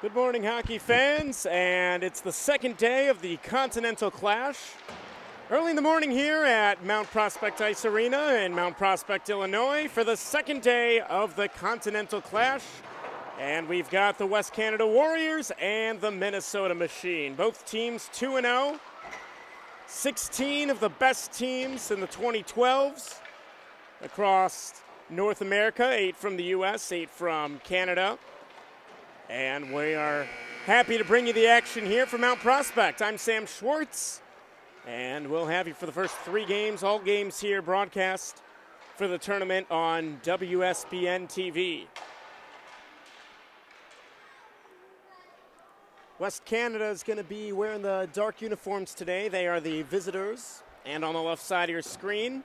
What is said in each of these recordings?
Good morning, hockey fans, and it's the second day of the Continental Clash. Early in the morning here at Mount Prospect Ice Arena in Mount Prospect, Illinois for the second day of the Continental Clash. And we've got the West Canada Warriors and the Minnesota Machine. Both teams 2-0. 16 of the best teams in the 2012s across North America, 8 from the U.S., 8 from Canada. And we are happy to bring you the action here from Mount Prospect. I'm Sam Schwartz, and we'll have you for the first 3 games, all games here broadcast for the tournament on WSBN TV. West Canada is going to be wearing the dark uniforms today. They are the visitors, and on the left side of your screen.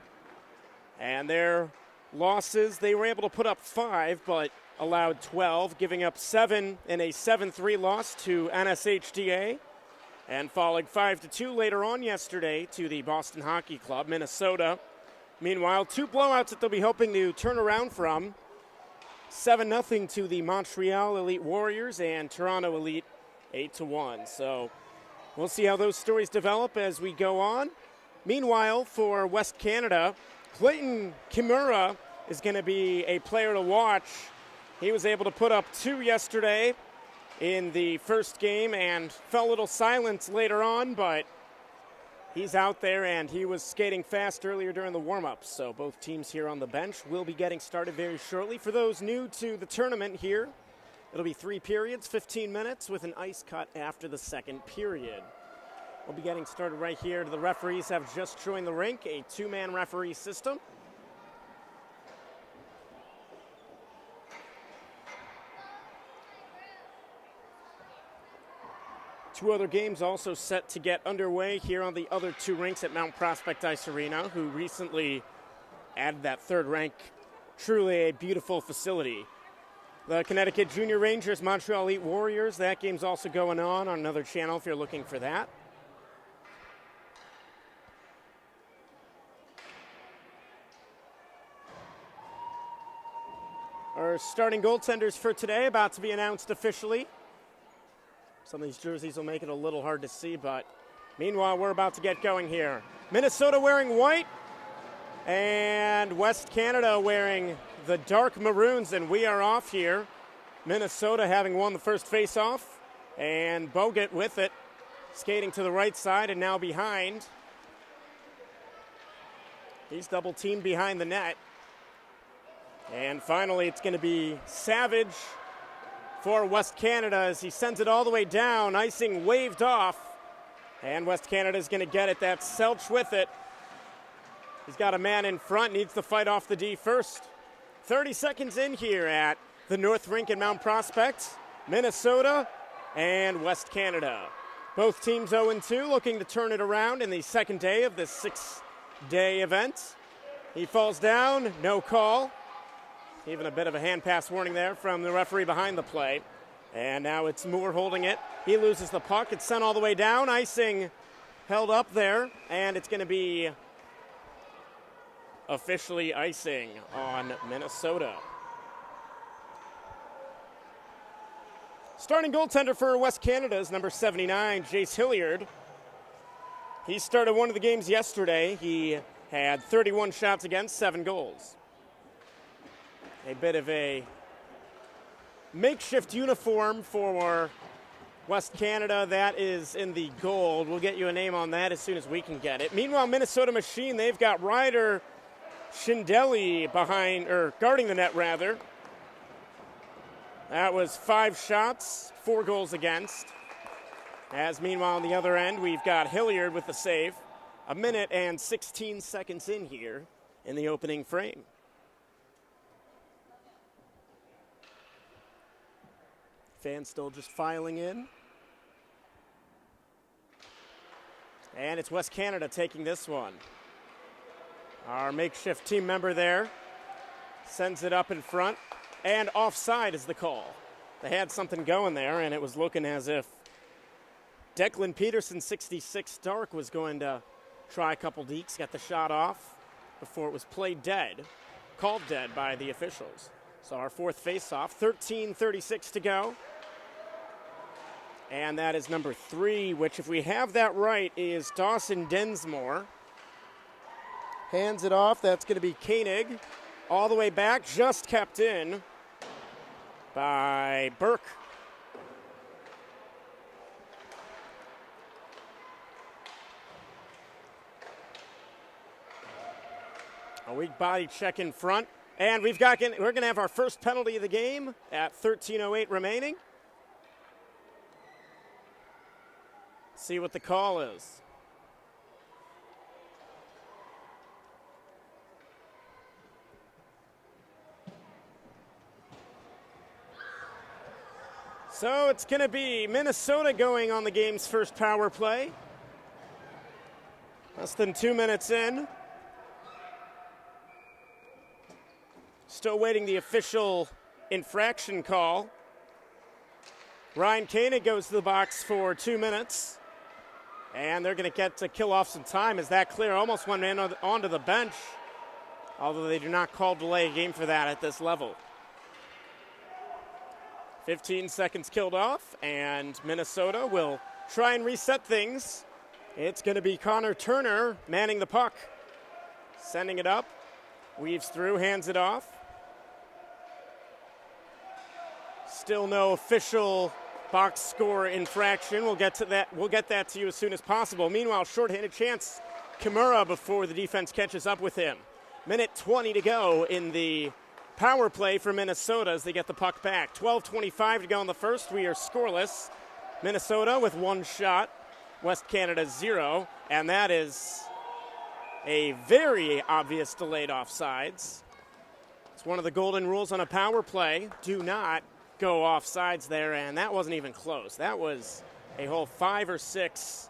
And their losses, they were able to put up 5, but allowed 12, giving up 7 in a 7-3 loss to NSHDA, and falling 5-2 later on yesterday to the Boston Hockey Club, Minnesota. Meanwhile, 2 blowouts that they'll be hoping to turn around from. 7-0 to the Montreal Elite Warriors and Toronto Elite 8-1. So we'll see how those stories develop as we go on. Meanwhile, for West Canada, Clayton Kimura is going to be a player to watch. He was able to put up 2 yesterday in the first game and fell a little silent later on, but he's out there and he was skating fast earlier during the warm-ups. So both teams here on the bench will be getting started very shortly. For those new to the tournament here, it'll be 3 periods, 15 minutes with an ice cut after the second period. We'll be getting started right here. The referees have just joined the rink, a 2-man referee system. Two other games also set to get underway here on the other 2 rinks at Mount Prospect Ice Arena, who recently added that 3rd rink. Truly a beautiful facility. The Connecticut Junior Rangers, Montreal Elite Warriors, that game's also going on another channel if you're looking for that. Our starting goaltenders for today about to be announced officially. Some of these jerseys will make it a little hard to see, but meanwhile, we're about to get going here. Minnesota wearing white, and West Canada wearing the dark maroons, and we are off here. Minnesota having won the first face-off, and Bogut with it, skating to the right side and now behind. He's double-teamed behind the net. And finally, it's going to be Savage for West Canada as he sends it all the way down. Icing waved off. And West Canada is going to get it. That's Selch with it. He's got a man in front, needs to fight off the D first. 30 seconds in here at the North Rink in Mount Prospect. Minnesota and West Canada. Both teams 0-2, looking to turn it around in the second day of this 6-day event. He falls down, no call. Even a bit of a hand pass warning there from the referee behind the play. And now it's Moore holding it. He loses the puck. It's sent all the way down. Icing held up there. And it's going to be officially icing on Minnesota. Starting goaltender for West Canada is number 79, Jace Hilliard. He started one of the games yesterday. He had 31 shots against, 7 goals. A bit of a makeshift uniform for West Canada. That is in the gold. We'll get you a name on that as soon as we can get it. Meanwhile, Minnesota Machine, they've got Ryder Schindele guarding the net rather. That was 5 shots, 4 goals against. As meanwhile on the other end, we've got Hilliard with the save. 1 minute and 16 seconds in here in the opening frame. Fans still just filing in. And it's West Canada taking this one. Our makeshift team member there sends it up in front. And offside is the call. They had something going there, and it was looking as if Declan Peterson, 66 Dark, was going to try a couple deeks, get the shot off before it was played dead, called dead by the officials. So our 4th face-off, 13:36 to go. And that is number 3, which, if we have that right, is Dawson Densmore. Hands it off. That's going to be Koenig. All the way back, just kept in by Burke. A weak body check in front. And we're going to have our first penalty of the game at 13:08 remaining. See what the call is. So it's going to be Minnesota going on the game's first power play. Less than 2 minutes in. Still waiting the official infraction call. Ryan Koenig goes to the box for 2 minutes. And they're going to get to kill off some time. Is that clear? Almost went in onto the bench. Although they do not call delay a game for that at this level. 15 seconds killed off, and Minnesota will try and reset things. It's going to be Connor Turner manning the puck. Sending it up. Weaves through, hands it off. Still no official box score infraction. We'll get to that. We'll get that to you as soon as possible. Meanwhile, shorthanded chance, Kimura before the defense catches up with him. Minute 20 to go in the power play for Minnesota as they get the puck back. 12:25 to go in the first. We are scoreless. Minnesota with 1 shot. West Canada 0. And that is a very obvious delayed offsides. It's one of the golden rules on a power play. Do not go offsides there, and that wasn't even close. That was a whole 5 or 6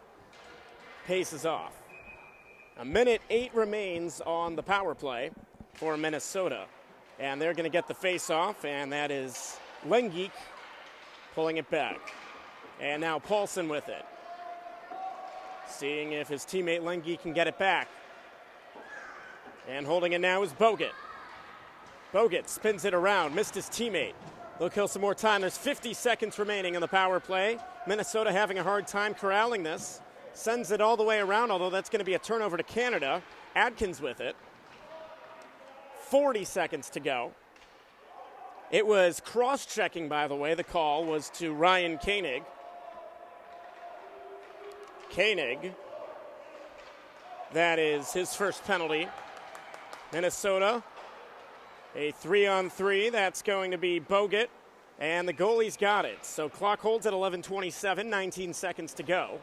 paces off. A minute 8 remains on the power play for Minnesota. And they're going to get the face-off, and that is Lengeek pulling it back. And now Paulson with it. Seeing if his teammate Lengeek can get it back. And holding it now is Bogut. Bogut spins it around, missed his teammate. They'll kill some more time. There's 50 seconds remaining in the power play. Minnesota having a hard time corralling this. Sends it all the way around, although that's going to be a turnover to Canada. Adkins with it. 40 seconds to go. It was cross-checking, by the way. The call was to Ryan Koenig. Koenig. That is his first penalty. Minnesota, a 3-on-3. That's going to be Bogut. And the goalie's got it. So clock holds at 11:27, 19 seconds to go.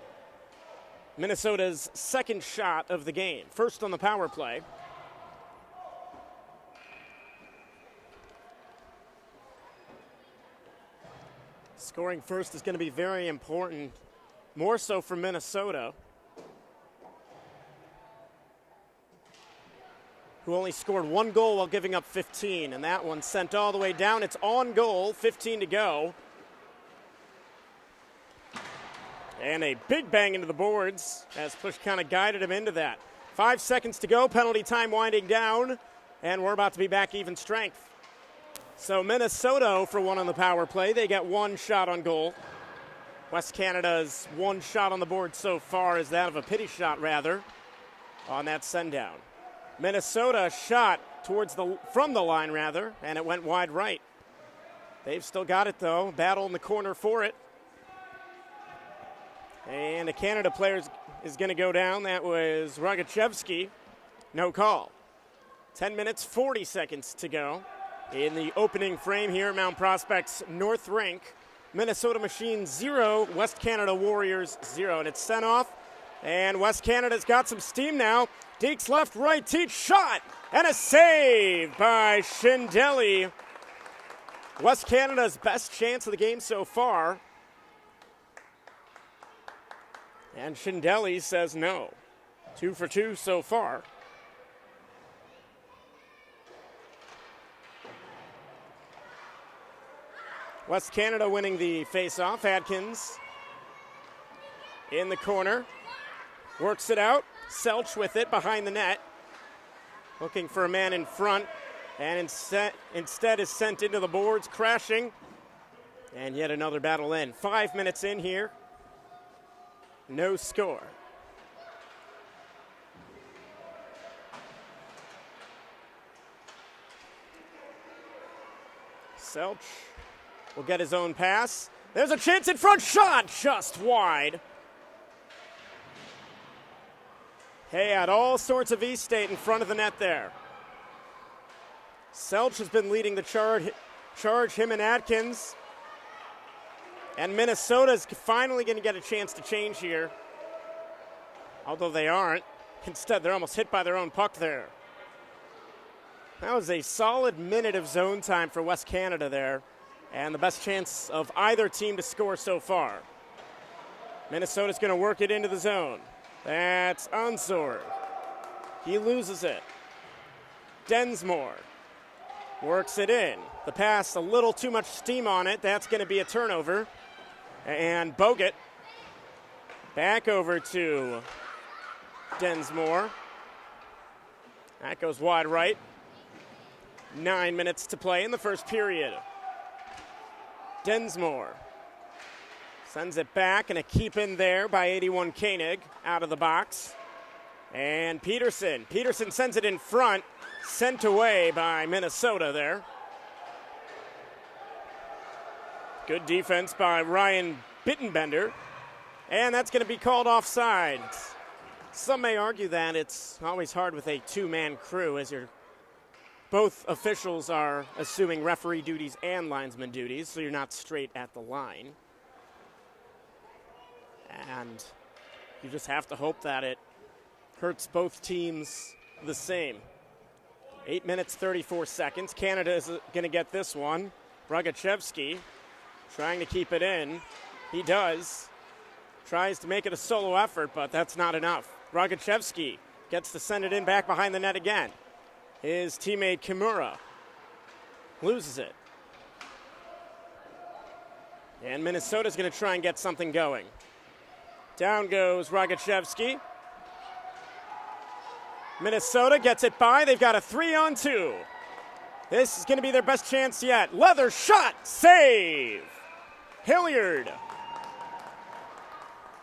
Minnesota's second shot of the game. First on the power play. Scoring first is going to be very important, more so for Minnesota, who only scored 1 goal while giving up 15, and that one sent all the way down. It's on goal, 15 to go. And a big bang into the boards as push kind of guided him into that. 5 seconds to go, penalty time winding down, and we're about to be back even strength. So Minnesota for 1 on the power play. They get 1 shot on goal. West Canada's 1 shot on the board so far is that of a pity shot, rather, on that send-down. Minnesota shot from the line, rather, and it went wide right. They've still got it, though. Battle in the corner for it. And a Canada player is going to go down. That was Rogachevsky. No call. 10 minutes, 40 seconds to go in the opening frame here at Mount Prospect's North Rink. Minnesota Machine 0, West Canada Warriors 0. And it's sent off, and West Canada's got some steam now. Deeks left, right, Teach shot, and a save by Schindelli. West Canada's best chance of the game so far. And Schindelli says no. 2 for 2 so far. West Canada winning the face-off. Adkins in the corner. Works it out. Selch with it behind the net. Looking for a man in front. And instead is sent into the boards, crashing. And yet another battle in. 5 minutes in here. No score. Selch will get his own pass. There's a chance in front. Shot just wide. He had all sorts of E-State in front of the net there. Selch has been leading the charge, him and Atkins. And Minnesota's finally going to get a chance to change here. Although they aren't. Instead, they're almost hit by their own puck there. That was a solid minute of zone time for West Canada there. And the best chance of either team to score so far. Minnesota's going to work it into the zone. That's Unsor. He loses it. Densmore works it in. The pass, a little too much steam on it. That's going to be a turnover. And Bogut back over to Densmore. That goes wide right. 9 minutes to play in the first period. Densmore sends it back, and a keep in there by 81 Koenig out of the box. And Peterson. Peterson sends it in front, sent away by Minnesota there. Good defense by Ryan Bittenbender. And that's going to be called offside. Some may argue that it's always hard with a two-man crew as both officials are assuming referee duties and linesman duties, so you're not straight at the line. And you just have to hope that it hurts both teams the same. 8 minutes, 34 seconds. Canada is going to get this one. Rogachevsky trying to keep it in. He does. Tries to make it a solo effort, but that's not enough. Rogachevsky gets to send it in back behind the net again. His teammate Kimura loses it. And Minnesota's going to try and get something going. Down goes Rogachevsky. Minnesota gets it by. They've got a 3-on-2. This is going to be their best chance yet. Leather shot. Save. Hilliard.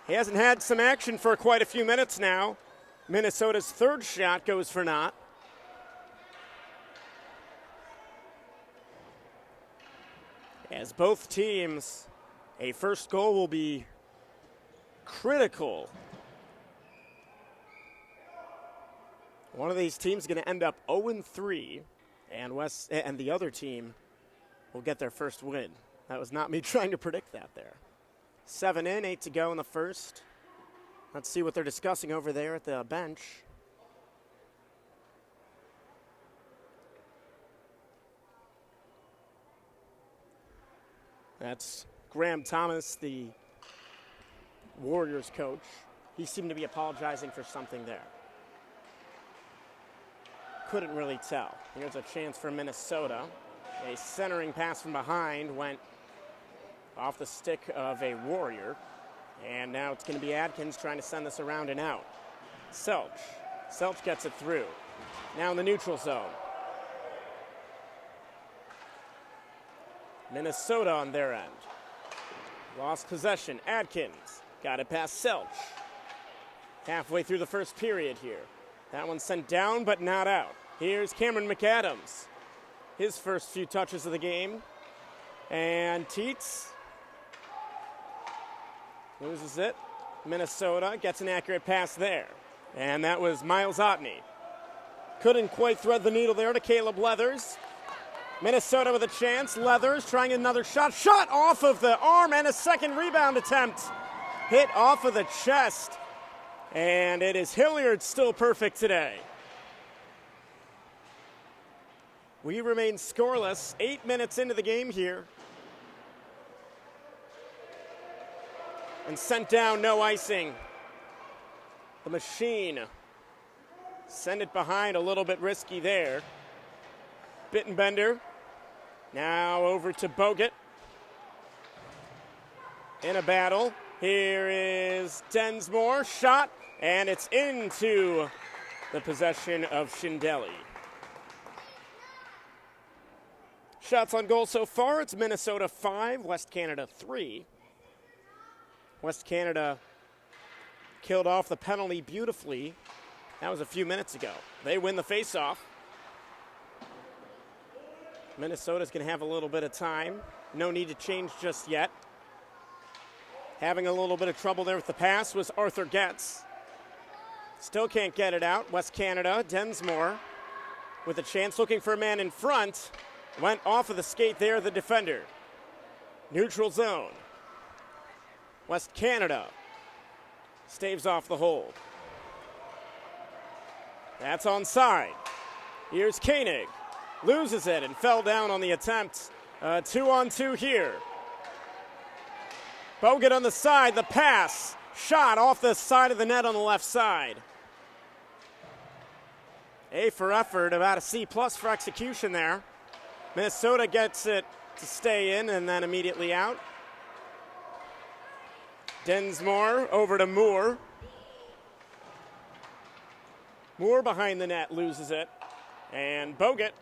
He hasn't had some action for quite a few minutes now. Minnesota's third shot goes for naught. As both teams, a first goal will be critical. One of these teams is going to end up 0-3, and the other team will get their first win. That was not me trying to predict that there. 7 in, 8 to go in the first. Let's see what they're discussing over there at the bench. That's Graham Thomas, the Warriors coach. He seemed to be apologizing for something there. Couldn't really tell. Here's a chance for Minnesota. A centering pass from behind went off the stick of a Warrior. And now it's going to be Atkins trying to send this around and out. Selch. Selch gets it through. Now in the neutral zone. Minnesota on their end. Lost possession. Atkins got it past Selch. Halfway through the first period here. That one sent down but not out. Here's Cameron McAdams. His first few touches of the game. And Teets loses it. Minnesota gets an accurate pass there. And that was Miles Otney. Couldn't quite thread the needle there to Caleb Leathers. Minnesota with a chance. Leathers trying another shot. Shot off of the arm and a second rebound attempt. Hit off of the chest. And it is Hilliard still perfect today. We remain scoreless. 8 minutes into the game here. And sent down, no icing. The machine. Send it behind, a little bit risky there. Bittenbender. Now over to Bogut. In a battle. Here is Densmore. Shot. And it's into the possession of Schindele. Shots on goal so far, it's Minnesota 5, West Canada 3. West Canada killed off the penalty beautifully. That was a few minutes ago. They win the faceoff. Minnesota's going to have a little bit of time. No need to change just yet. Having a little bit of trouble there with the pass was Arthur Getz. Still can't get it out. West Canada, Densmore with a chance, looking for a man in front. Went off of the skate there, the defender. Neutral zone. West Canada staves off the hold. That's onside. Here's Koenig. Loses it and fell down on the attempt. 2-on-2 here. Bogut on the side, the pass. Shot off the side of the net on the left side. A for effort, about a C+ for execution there. Minnesota gets it to stay in and then immediately out. Densmore over to Moore. Moore behind the net loses it. And Bogut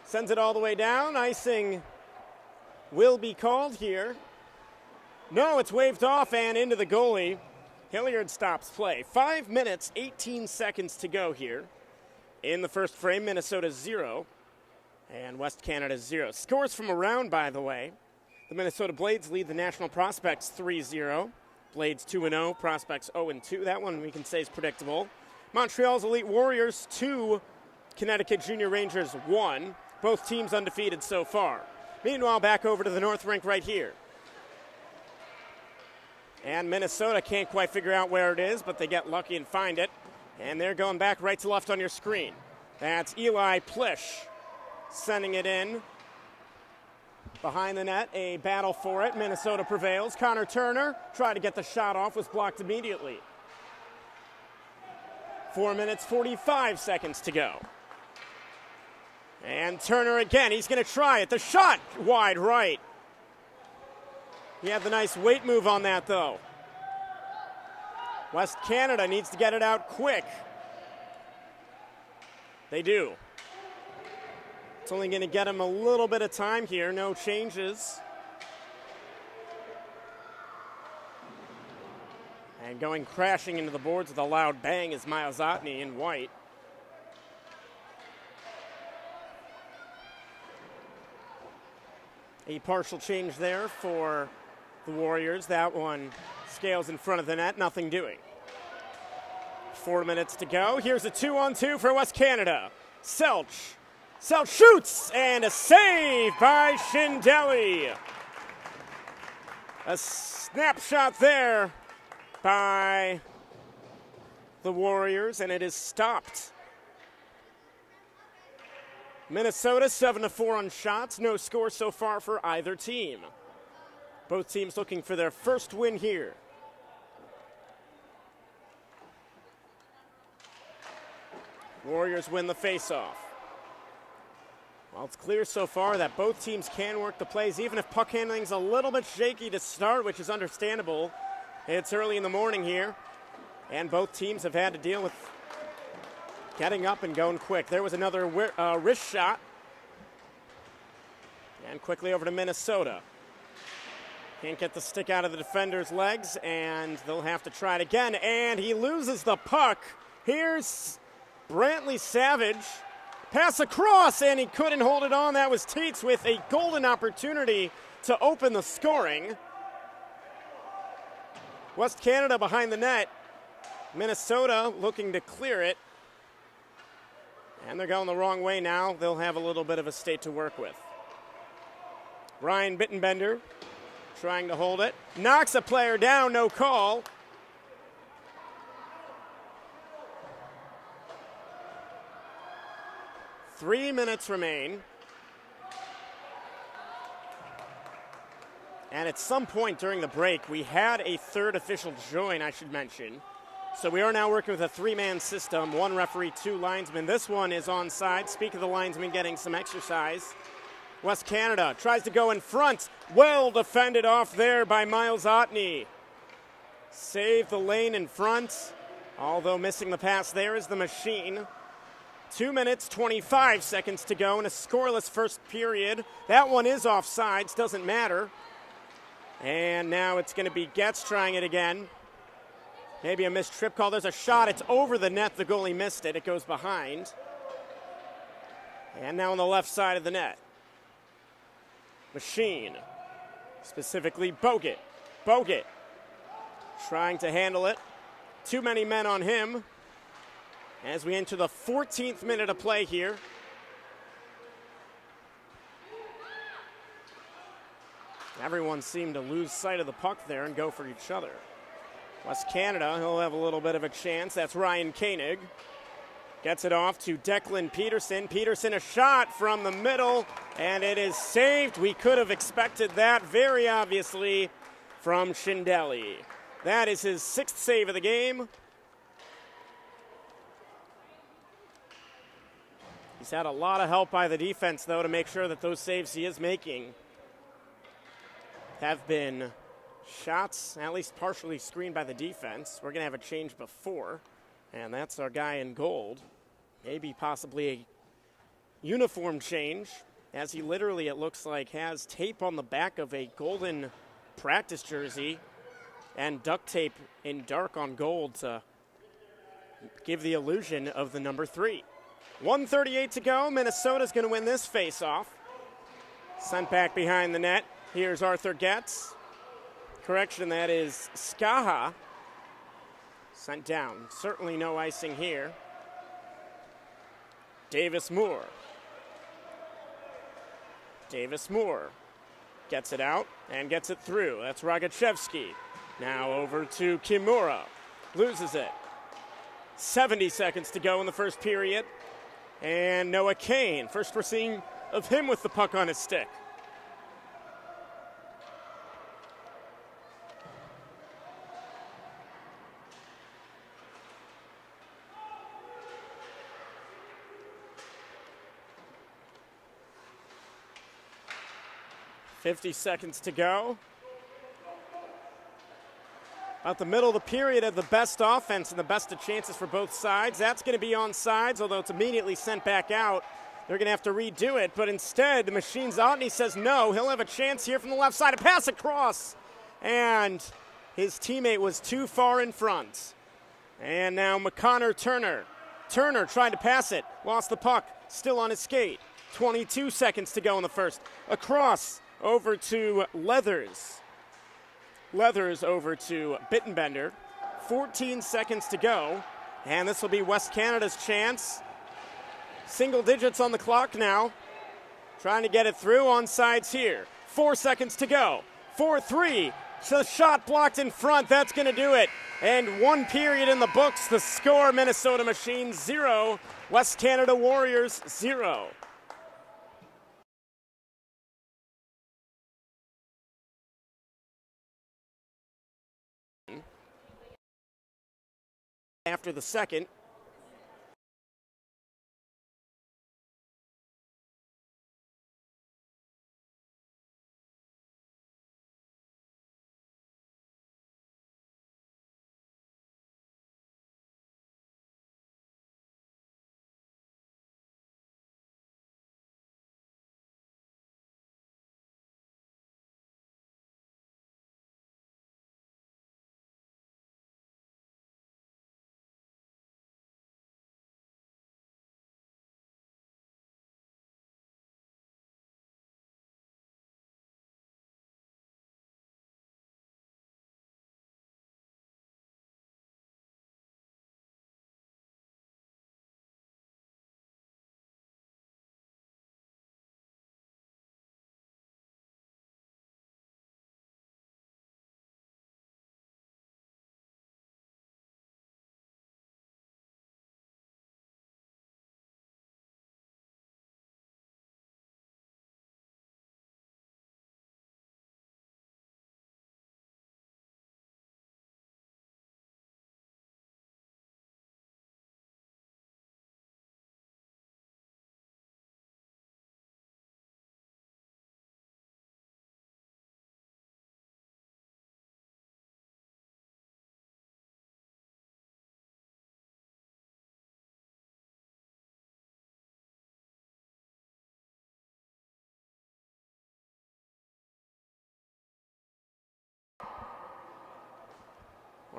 sends it all the way down. Icing will be called here. No, it's waved off and into the goalie. Hilliard stops play. 5 minutes, 18 seconds to go here. In the first frame, Minnesota 0 and West Canada 0. Scores from around, by the way. The Minnesota Blades lead the National Prospects 3-0. Blades 2-0, Prospects 0-2. That one we can say is predictable. Montreal's Elite Warriors 2, Connecticut Junior Rangers 1. Both teams undefeated so far. Meanwhile, back over to the North Rink right here. And Minnesota can't quite figure out where it is, but they get lucky and find it. And they're going back right to left on your screen. That's Eli Plish sending it in. Behind the net, a battle for it. Minnesota prevails. Connor Turner tried to get the shot off, was blocked immediately. 4 minutes, 45 seconds to go. And Turner again, he's going to try it. The shot wide right. He had the nice weight move on that, though. West Canada needs to get it out quick. They do. It's only going to get him a little bit of time here. No changes. And going crashing into the boards with a loud bang is Miles Otney in white. A partial change there for the Warriors. That one scales in front of the net, nothing doing. 4 minutes to go. Here's a 2-on-2 for West Canada. Selch shoots, and a save by Schindele. A snapshot there by the Warriors, and it is stopped. Minnesota 7-4 on shots. No score so far for either team. Both teams looking for their first win here. Warriors win the faceoff. Well, it's clear so far that both teams can work the plays, even if puck handling's a little bit shaky to start, which is understandable. It's early in the morning here, and both teams have had to deal with getting up and going quick. There was another wrist shot. And quickly over to Minnesota. Can't get the stick out of the defender's legs, and they'll have to try it again. And he loses the puck. Here's Brantley Savage. Pass across, and he couldn't hold it on. That was Teets with a golden opportunity to open the scoring. West Canada behind the net. Minnesota looking to clear it. And they're going the wrong way now. They'll have a little bit of a state to work with. Ryan Bittenbender trying to hold it. Knocks a player down, no call. Three minutes remain. And at some point during the break, we had a third official join, I should mention. So we are now working with a three-man system, one referee, two linesmen. This one is onside. Speak of the linesmen getting some exercise. West Canada tries to go in front. Well defended off there by Miles Otney. Saved the lane in front. Although missing the pass there is the machine. 2 minutes, 25 seconds to go in a scoreless first period. That one is offsides, doesn't matter. And now it's going to be Getz trying it again. Maybe a missed trip call. There's a shot. It's over the net. The goalie missed it. It goes behind. And now on the left side of the net. Machine. Specifically Bogut. Bogut trying to handle it. Too many men on him. As we enter the 14th minute of play here. Everyone seemed to lose sight of the puck there and go for each other. West Canada, he'll have a little bit of a chance. That's Ryan Koenig. Gets it off to Declan Peterson. Peterson, a shot from the middle, and it is saved. We could have expected that very obviously from Schindelli. That is his 6th save of the game. He's had a lot of help by the defense, though, to make sure that those saves he is making have been shots, at least partially screened by the defense. We're going to have a change before, and that's our guy in gold. Maybe possibly a uniform change, as he literally, it looks like, has tape on the back of a golden practice jersey and duct tape in dark on gold to give the illusion of the number 3. 1:38 to go. Minnesota's going to win this face-off. Sent back behind the net. Here's Arthur Getz. Correction, that is Skaha. Sent down. Certainly no icing here. Davis Moore. Davis Moore gets it out and gets it through. That's Rogachevsky. Now over to Kimura. Loses it. 70 seconds to go in the first period. And Noah Kane. First we're seeing of him with the puck on his stick. .50 seconds to go. About the middle of the period of the best offense and the best of chances for both sides. That's going to be onside, although it's immediately sent back out. They're going to have to redo it, but instead the Machine's out and he says no. He'll have a chance here from the left side. A pass across, and his teammate was too far in front. And now McConnor Turner. Turner tried to pass it, lost the puck, still on his skate. 22 seconds to go in the first. Across over to Leathers. Leathers over to Bittenbender. 14 seconds to go. And this will be West Canada's chance. Single digits on the clock now. Trying to get it through. Onside here. 4 seconds to go. 4-3. So shot blocked in front. That's going to do it. And 1 period in the books. The score, Minnesota Machines 0. West Canada Warriors 0. After the second,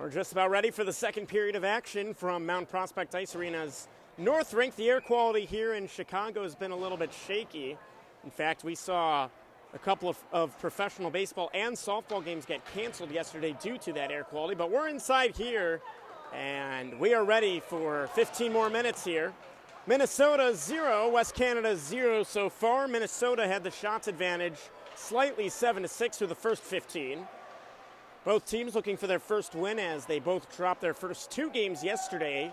We're just about ready for the second period of action from Mount Prospect Ice Arena's North Rink. The air quality here in Chicago has been a little bit shaky. In fact, we saw a couple of professional baseball and softball games get canceled yesterday due to that air quality. But we're inside here, and we are ready for 15 more minutes here. Minnesota 0, West Canada 0 so far. Minnesota had the shots advantage slightly 7-6 through the first 15. Both teams looking for their first win as they both dropped their first two games yesterday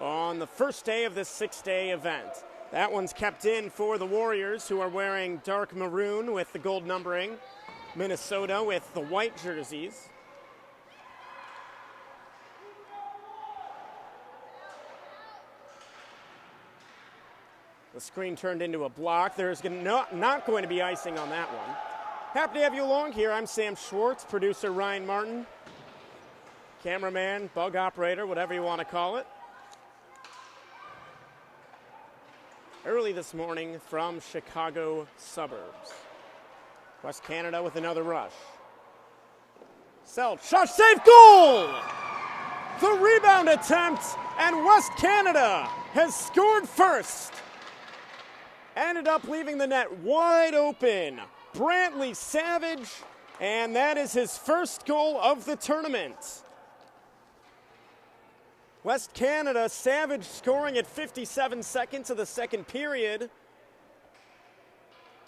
on the first day of this six-day event. That one's kept in for the Warriors, who are wearing dark maroon with the gold numbering. Minnesota with the white jerseys. The screen turned into a block. There's not going to be icing on that one. Happy to have you along here. I'm Sam Schwartz, producer Ryan Martin, cameraman, bug operator, whatever you want to call it. Early this morning from Chicago suburbs. West Canada with another rush. Self, shot, save, goal! The rebound attempt, and West Canada has scored first. Ended up leaving the net wide open. Brantley Savage, and that is his first goal of the tournament. West Canada, Savage scoring at 57 seconds of the second period,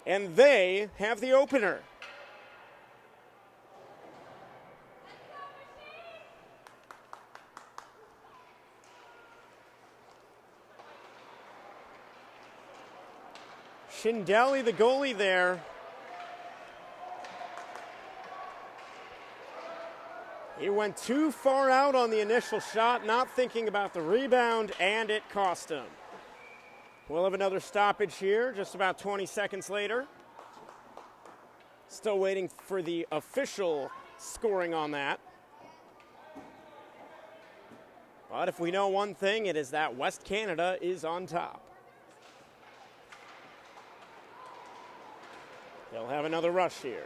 and they have the opener. Schindele, the goalie there. He went too far out on the initial shot, not thinking about the rebound, and it cost him. We'll have another stoppage here just about 20 seconds later. Still waiting for the official scoring on that. But if we know one thing, it is that West Canada is on top. They'll have another rush here.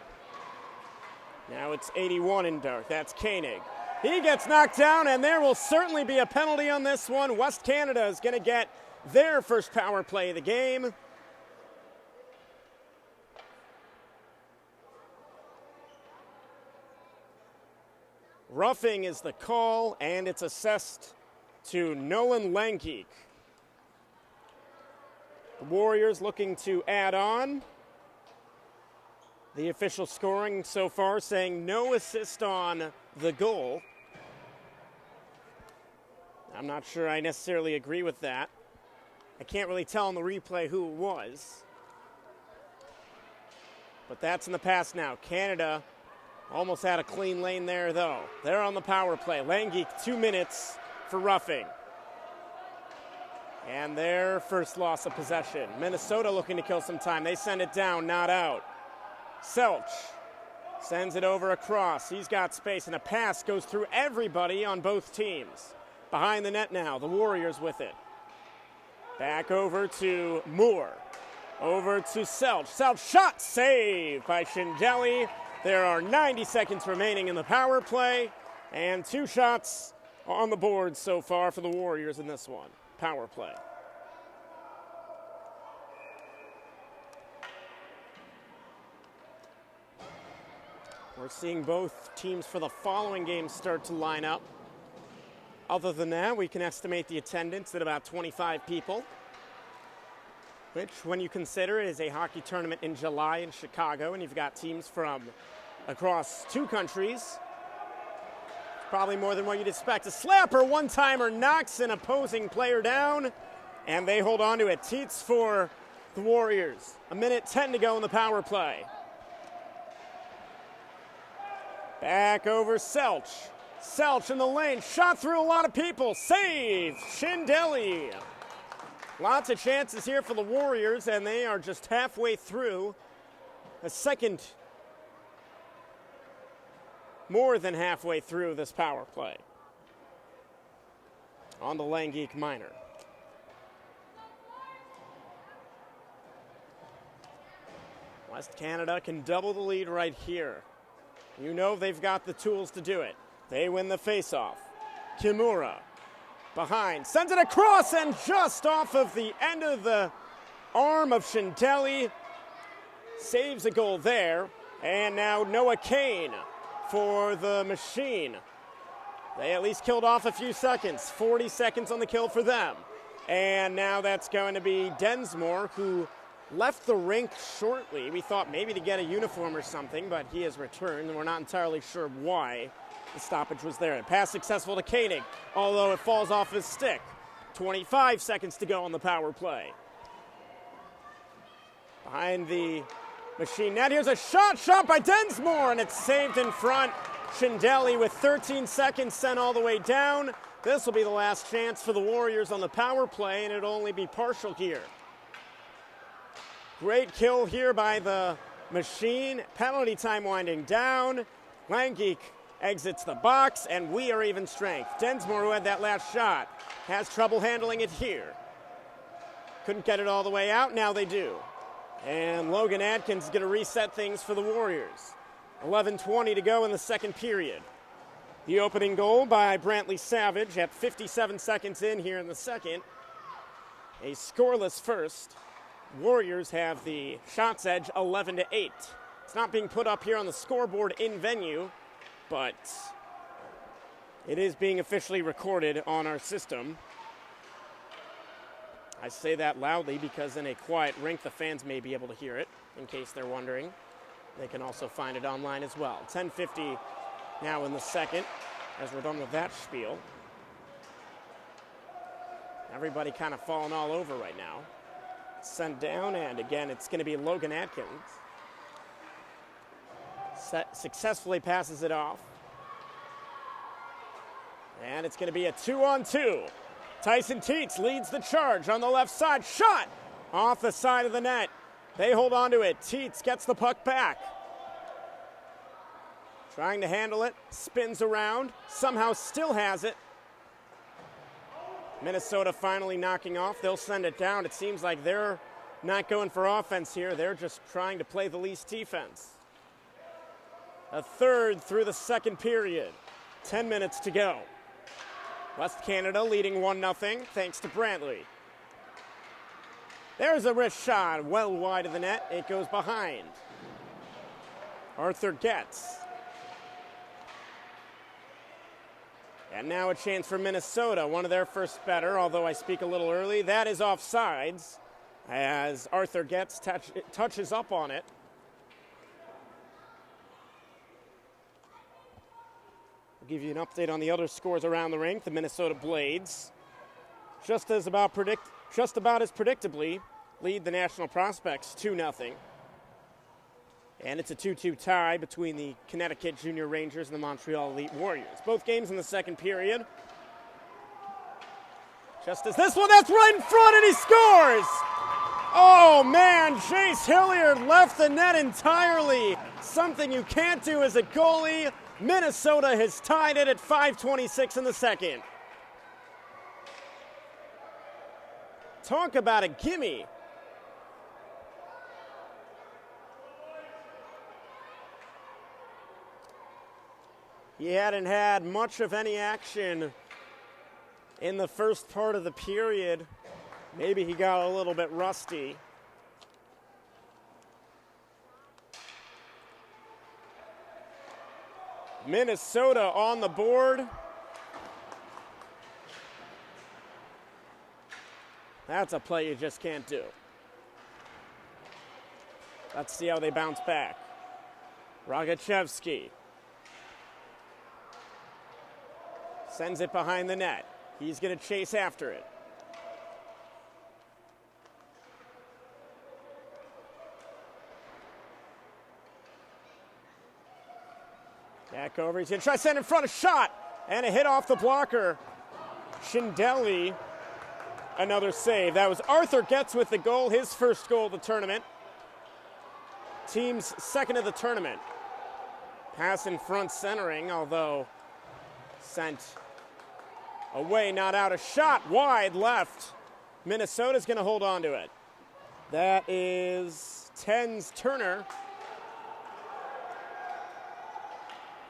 Now it's 81 in dark. That's Koenig. He gets knocked down, and there will certainly be a penalty on this one. West Canada is going to get their first power play of the game. Roughing is the call, and it's assessed to Nolan Langgeek. The Warriors looking to add on. The official scoring so far saying no assist on the goal. I'm not sure I necessarily agree with that. I can't really tell on the replay who it was. But that's in the past now. Canada almost had a clean lane there, though. They're on the power play. Langgeek, 2 minutes for roughing. And their first loss of possession. Minnesota looking to kill some time. They send it down, not out. Selch sends it over across. He's got space, and a pass goes through everybody on both teams. Behind the net now, the Warriors with it. Back over to Moore. Over to Selch. Selch shot, save by Schindele. There are 90 seconds remaining in the power play, and 2 shots on the board so far for the Warriors in this one. Power play. We're seeing both teams for the following games start to line up. Other than that, we can estimate the attendance at about 25 people, which, when you consider it is a hockey tournament in July in Chicago, and you've got teams from across 2 countries, probably more than what you'd expect. A slapper, one-timer, knocks an opposing player down, and they hold on to it. Teets for the Warriors. 1:10 to go in the power play. Back over Selch. Selch in the lane, shot through a lot of people. Save, Schindele. Lots of chances here for the Warriors, and they are just halfway through a second, more than halfway through this power play. On the Langgeek minor. West Canada can double the lead right here. You know they've got the tools to do it. They win the faceoff. Kimura behind, sends it across, and just off of the end of the arm of Shindelli. Saves a goal there. And now Noah Kane for the Machine. They at least killed off a few seconds. 40 seconds on the kill for them. And now that's going to be Densmore, who left the rink shortly. We thought maybe to get a uniform or something, but he has returned, and we're not entirely sure why the stoppage was there. Pass successful to Koenig, although it falls off his stick. 25 seconds to go on the power play. Behind the Machine net, here's a shot by Densmore, and it's saved in front. Shindelli with 13 seconds sent all the way down. This will be the last chance for the Warriors on the power play, and it'll only be partial here. Great kill here by the Machine. Penalty time winding down. Langgeek exits the box, and we are even strength. Densmore, who had that last shot, has trouble handling it here. Couldn't get it all the way out. Now they do. And Logan Adkins is going to reset things for the Warriors. 11:20 to go in the second period. The opening goal by Brantley Savage at 57 seconds in here in the second. A scoreless first. Warriors have the shots edge 11-8. It's not being put up here on the scoreboard in venue, but it is being officially recorded on our system. I say that loudly because in a quiet rink, the fans may be able to hear it, in case they're wondering. They can also find it online as well. 10:50 now in the second, as we're done with that spiel. Everybody kind of falling all over right now. Sent down, and again, it's going to be Logan Atkins. Successfully passes it off. And it's going to be a 2-on-2. Tyson Teets leads the charge on the left side. Shot off the side of the net. They hold on to it. Teets gets the puck back. Trying to handle it. Spins around. Somehow still has it. Minnesota finally knocking off. They'll send it down. It seems like they're not going for offense here. They're just trying to play the least defense. A third through the second period. 10 minutes to go. West Canada leading 1-0 thanks to Brantley. There's a wrist shot well wide of the net. It goes behind. Arthur Getz. And now a chance for Minnesota, one of their first better, although I speak a little early. That is offsides as Arthur Getz touches up on it. I'll give you an update on the other scores around the rink. The Minnesota Blades, just about as predictably, lead the National Prospects 2-0. And it's a 2-2 tie between the Connecticut Junior Rangers and the Montreal Elite Warriors. Both games in the second period. Just as this one, that's right in front, and he scores! Oh, man, Chase Hilliard left the net entirely. Something you can't do as a goalie. Minnesota has tied it at 5:26 in the second. Talk about a gimme. He hadn't had much of any action in the first part of the period. Maybe he got a little bit rusty. Minnesota on the board. That's a play you just can't do. Let's see how they bounce back. Rogachevsky sends it behind the net. He's going to chase after it. Back over. He's going to try to send in front, a shot, and a hit off the blocker. Shindelli, another save. That was Arthur Getz with the goal, his first goal of the tournament. Team's second of the tournament. Pass in front centering, although sent away, not out. A shot wide left. Minnesota's going to hold on to it. That is 10's Turner.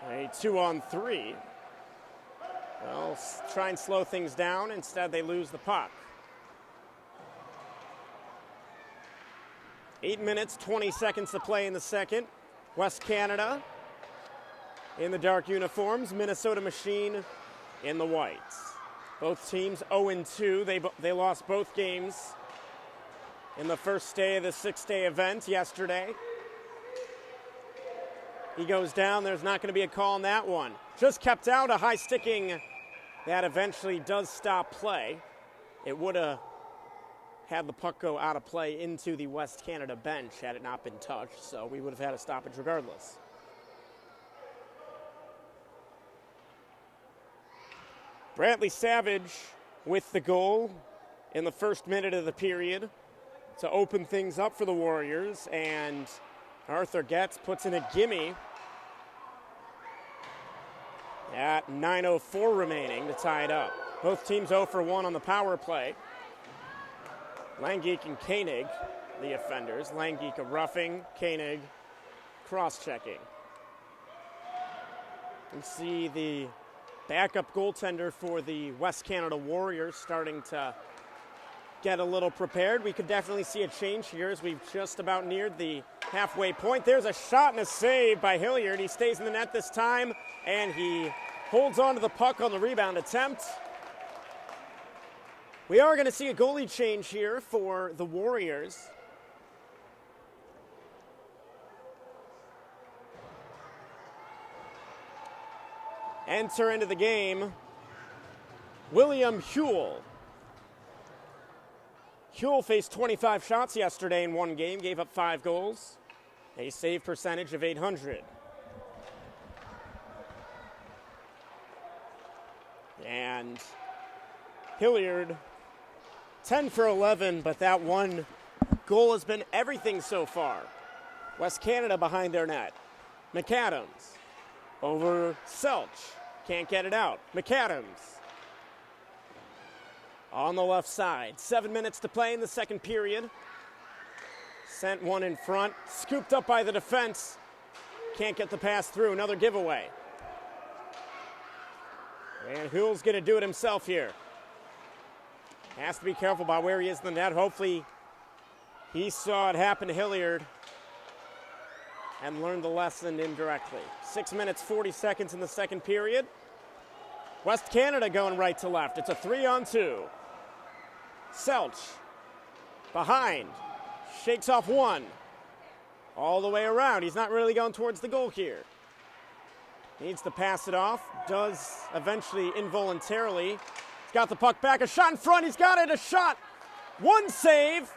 A 2-on-3. They'll try and slow things down. Instead, they lose the puck. 8 minutes, 20 seconds to play in the second. West Canada in the dark uniforms. Minnesota Machine in the whites. Both teams 0-2. They lost both games in the first day of the 6-day event yesterday. He goes down. There's not going to be a call on that one. Just kept out, a high sticking that eventually does stop play. It would have had the puck go out of play into the West Canada bench had it not been touched, so we would have had a stoppage regardless. Bradley Savage with the goal in the first minute of the period to open things up for the Warriors, and Arthur Getz puts in a gimme at 9:04 remaining to tie it up. Both teams 0 for 1 on the power play. Langgeek and Koenig, the offenders. Langgeek a roughing, Koenig cross-checking. You see the backup goaltender for the West Canada Warriors starting to get a little prepared. We could definitely see a change here as we've just about neared the halfway point. There's a shot and a save by Hilliard. He stays in the net this time, and he holds on to the puck on the rebound attempt. We are going to see a goalie change here for the Warriors. Enter into the game William Huell. Huell faced 25 shots yesterday in one game, gave up 5 goals, a save percentage of .800. And Hilliard, 10 for 11, but that one goal has been everything so far. West Canada behind their net. McAdams over Selch. Can't get it out. McAdams on the left side. 7 minutes to play in the second period. Sent one in front. Scooped up by the defense. Can't get the pass through. Another giveaway. And Huell's going to do it himself here. Has to be careful about where he is in the net. Hopefully he saw it happen to Hilliard and learned the lesson indirectly. 6 minutes, 40 seconds in the second period. West Canada going right to left. It's a 3-on-2. Selch behind. Shakes off one. All the way around. He's not really going towards the goal here. Needs to pass it off. Does eventually involuntarily. He's got the puck back. A shot in front. He's got it. A shot. One save.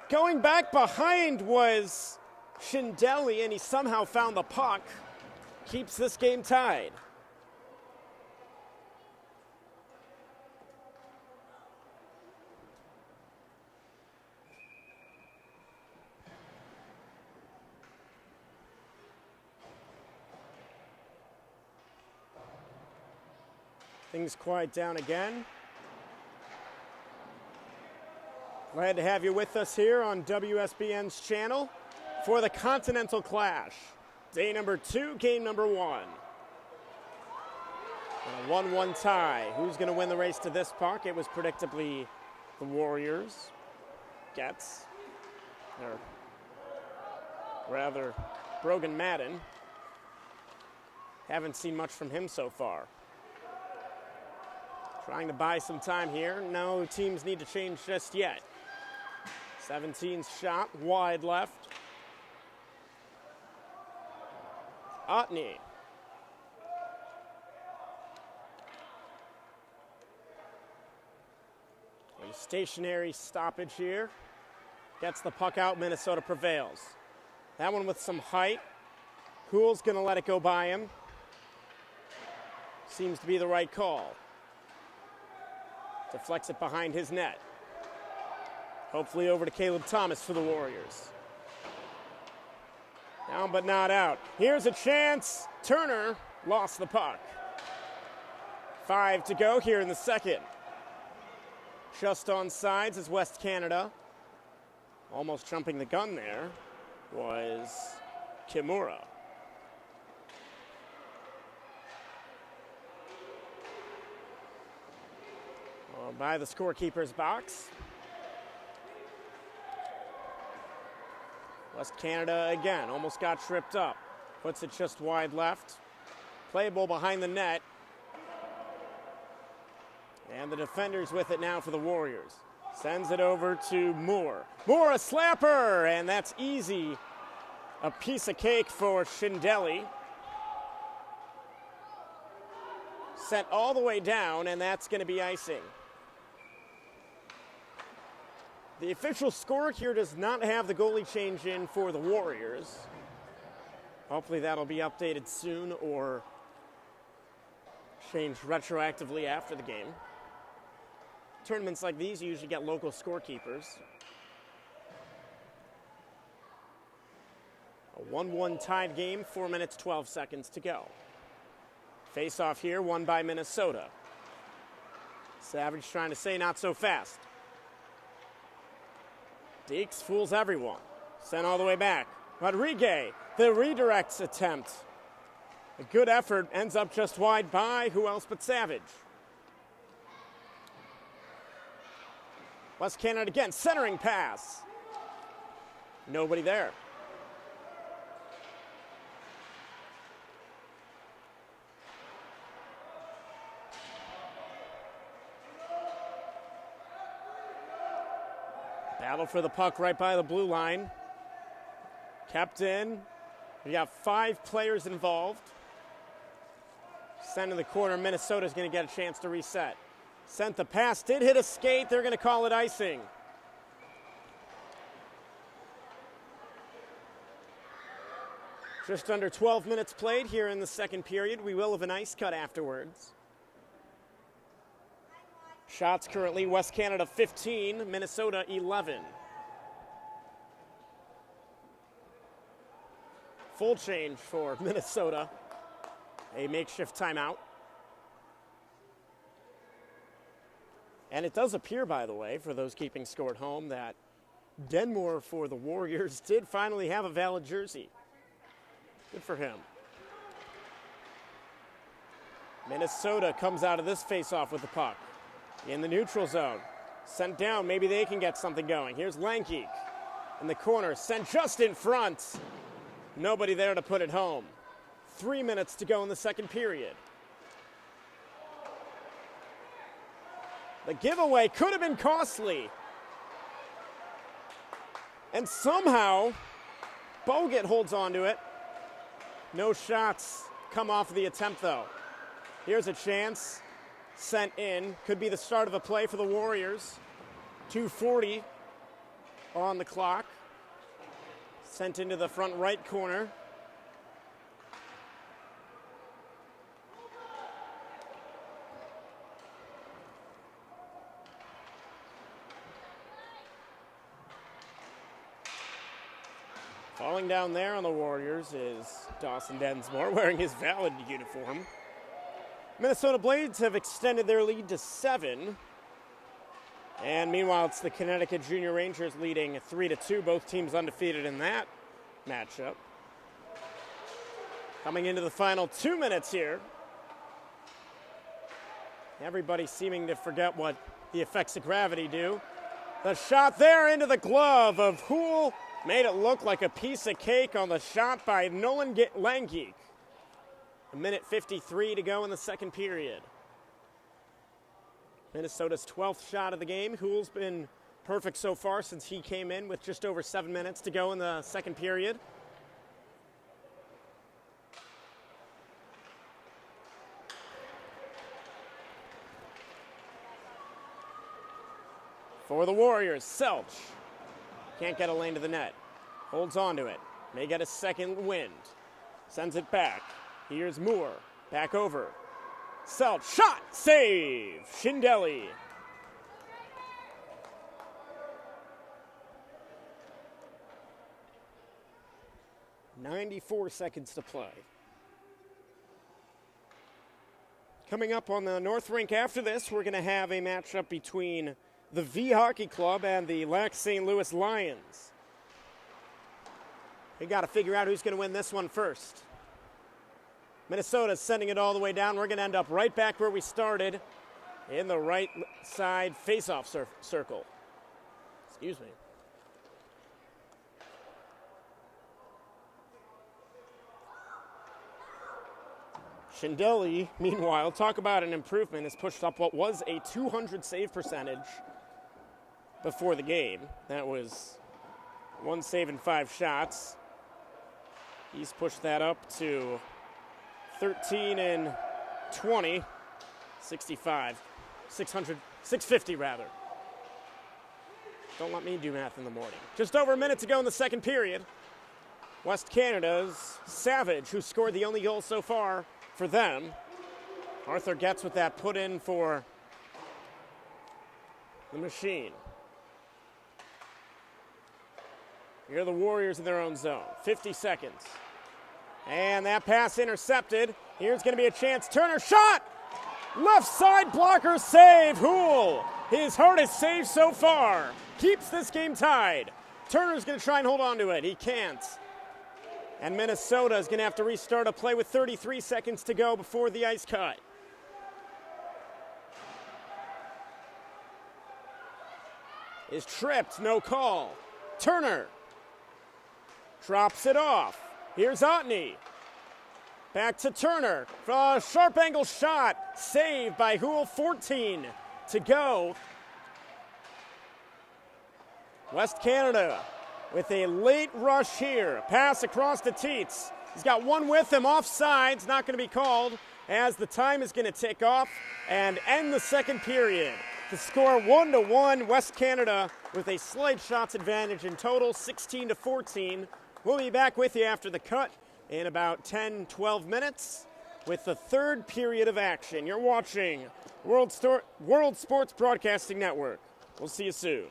Going back behind was Schindele, and he somehow found the puck. Keeps this game tied. Things quiet down again. Glad to have you with us here on WSBN's channel for the Continental Clash. Day number 2, game number 1. A 1-1 tie. Who's going to win the race to this puck? It was predictably the Warriors. Getz. Or rather, Brogan Madden. Haven't seen much from him so far. Trying to buy some time here. No teams need to change just yet. 17's shot, wide left. Otney. A stationary stoppage here. Gets the puck out, Minnesota prevails. That one with some height. Huell's going to let it go by him. Seems to be the right call. Deflects it behind his net. Hopefully over to Caleb Thomas for the Warriors. Down but not out. Here's a chance. Turner lost the puck. 5 to go here in the second. Just on sides is West Canada. Almost jumping the gun there was Kimura. by the scorekeeper's box. West Canada again, almost got tripped up. Puts it just wide left. Playable behind the net. And the defenders with it now for the Warriors. Sends it over to Moore. Moore, a slapper, and that's easy. A piece of cake for Schindelli. Sent all the way down, and that's going to be icing. The official score here does not have the goalie change in for the Warriors. Hopefully that'll be updated soon or changed retroactively after the game. Tournaments like these, you usually get local scorekeepers. A 1-1 tied game, 4 minutes, 12 seconds to go. Face-off here, won by Minnesota. Savage trying to say not so fast. Deeks fools everyone. Sent all the way back. Rodriguez, the redirects attempt. A good effort, ends up just wide by who else but Savage. West Canada again, centering pass. Nobody there. Battle for the puck right by the blue line. Kept in. We got 5 players involved. Sent in the corner. Minnesota's going to get a chance to reset. Sent the pass. Did hit a skate. They're going to call it icing. Just under 12 minutes played here in the second period. We will have an ice cut afterwards. Shots currently West Canada 15, Minnesota 11. Full change for Minnesota. A makeshift timeout. And it does appear, by the way, for those keeping score at home, that Denmore for the Warriors did finally have a valid jersey. Good for him. Minnesota comes out of this face-off with the puck. In the neutral zone. Sent down. Maybe they can get something going. Here's Lanky in the corner. Sent just in front. Nobody there to put it home. 3 minutes to go in the second period. The giveaway could have been costly. And somehow, Bogut holds on to it. No shots come off of the attempt, though. Here's a chance. Sent in. Could be the start of a play for the Warriors. 2:40 on the clock. Sent into the front right corner. Falling down there on the Warriors is Dawson Densmore wearing his valid uniform. Minnesota Blades have extended their lead to 7. And meanwhile, it's the Connecticut Junior Rangers leading 3-2. Both teams undefeated in that matchup. Coming into the final 2 minutes here. Everybody seeming to forget what the effects of gravity do. The shot there into the glove of Houle made it look like a piece of cake on the shot by Nolan Langeek. 1:53 to go in the second period. Minnesota's 12th shot of the game. Houle's been perfect so far since he came in with just over 7 minutes to go in the second period. For the Warriors, Selch. Can't get a lane to the net. Holds on to it. May get a second wind. Sends it back. Here's Moore. Back over. Selch. Shot. Save. Schindelli. .94 seconds to play. Coming up on the North Rink after this, we're going to have a matchup between the V Hockey Club and the Lac St. Louis Lions. We got to figure out who's going to win this one first. Minnesota's sending it all the way down. We're going to end up right back where we started in the right side face-off circle. Excuse me. Schindele, meanwhile, talk about an improvement, has pushed up what was a 200 save percentage before the game. That was 1 save and 5 shots. He's pushed that up to 13 and 20, 65, 650 rather. Don't let me do math in the morning. Just over a minute to go in the second period. West Canada's Savage, who scored the only goal so far for them. Arthur gets with that put in for the Machine. Here are the Warriors in their own zone. 50 seconds. And that pass intercepted. Here's going to be a chance. Turner shot! Left side blocker save. Houle, his hardest save so far, keeps this game tied. Turner's going to try and hold on to it. He can't. And Minnesota is going to have to restart a play with 33 seconds to go before the ice cut. Is tripped, no call. Turner drops it off. Here's Otney. Back to Turner. A sharp angle shot. Saved by Houle. 14 to go. West Canada with a late rush here. Pass across to Tietz. He's got one with him. Offsides. Not going to be called as the time is going to tick off and end the second period. The score 1-1. West Canada with a slight shots advantage in total, 16-14. We'll be back with you after the cut in about 10-12 minutes with the third period of action. You're watching World Sports Broadcasting Network. We'll see you soon.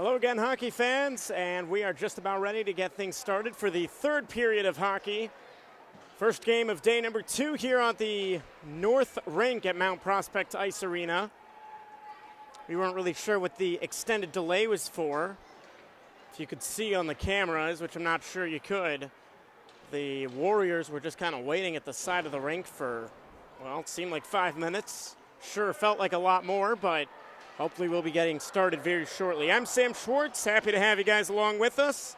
Hello again, hockey fans, and we are just about ready to get things started for the third period of hockey. First game of day number 2 here on the North Rink at Mount Prospect Ice Arena. We weren't really sure what the extended delay was for. If you could see on the cameras, which I'm not sure you could, the Warriors were just kind of waiting at the side of the rink for, well, it seemed like 5 minutes. Sure felt like a lot more, but hopefully we'll be getting started very shortly. I'm Sam Schwartz, happy to have you guys along with us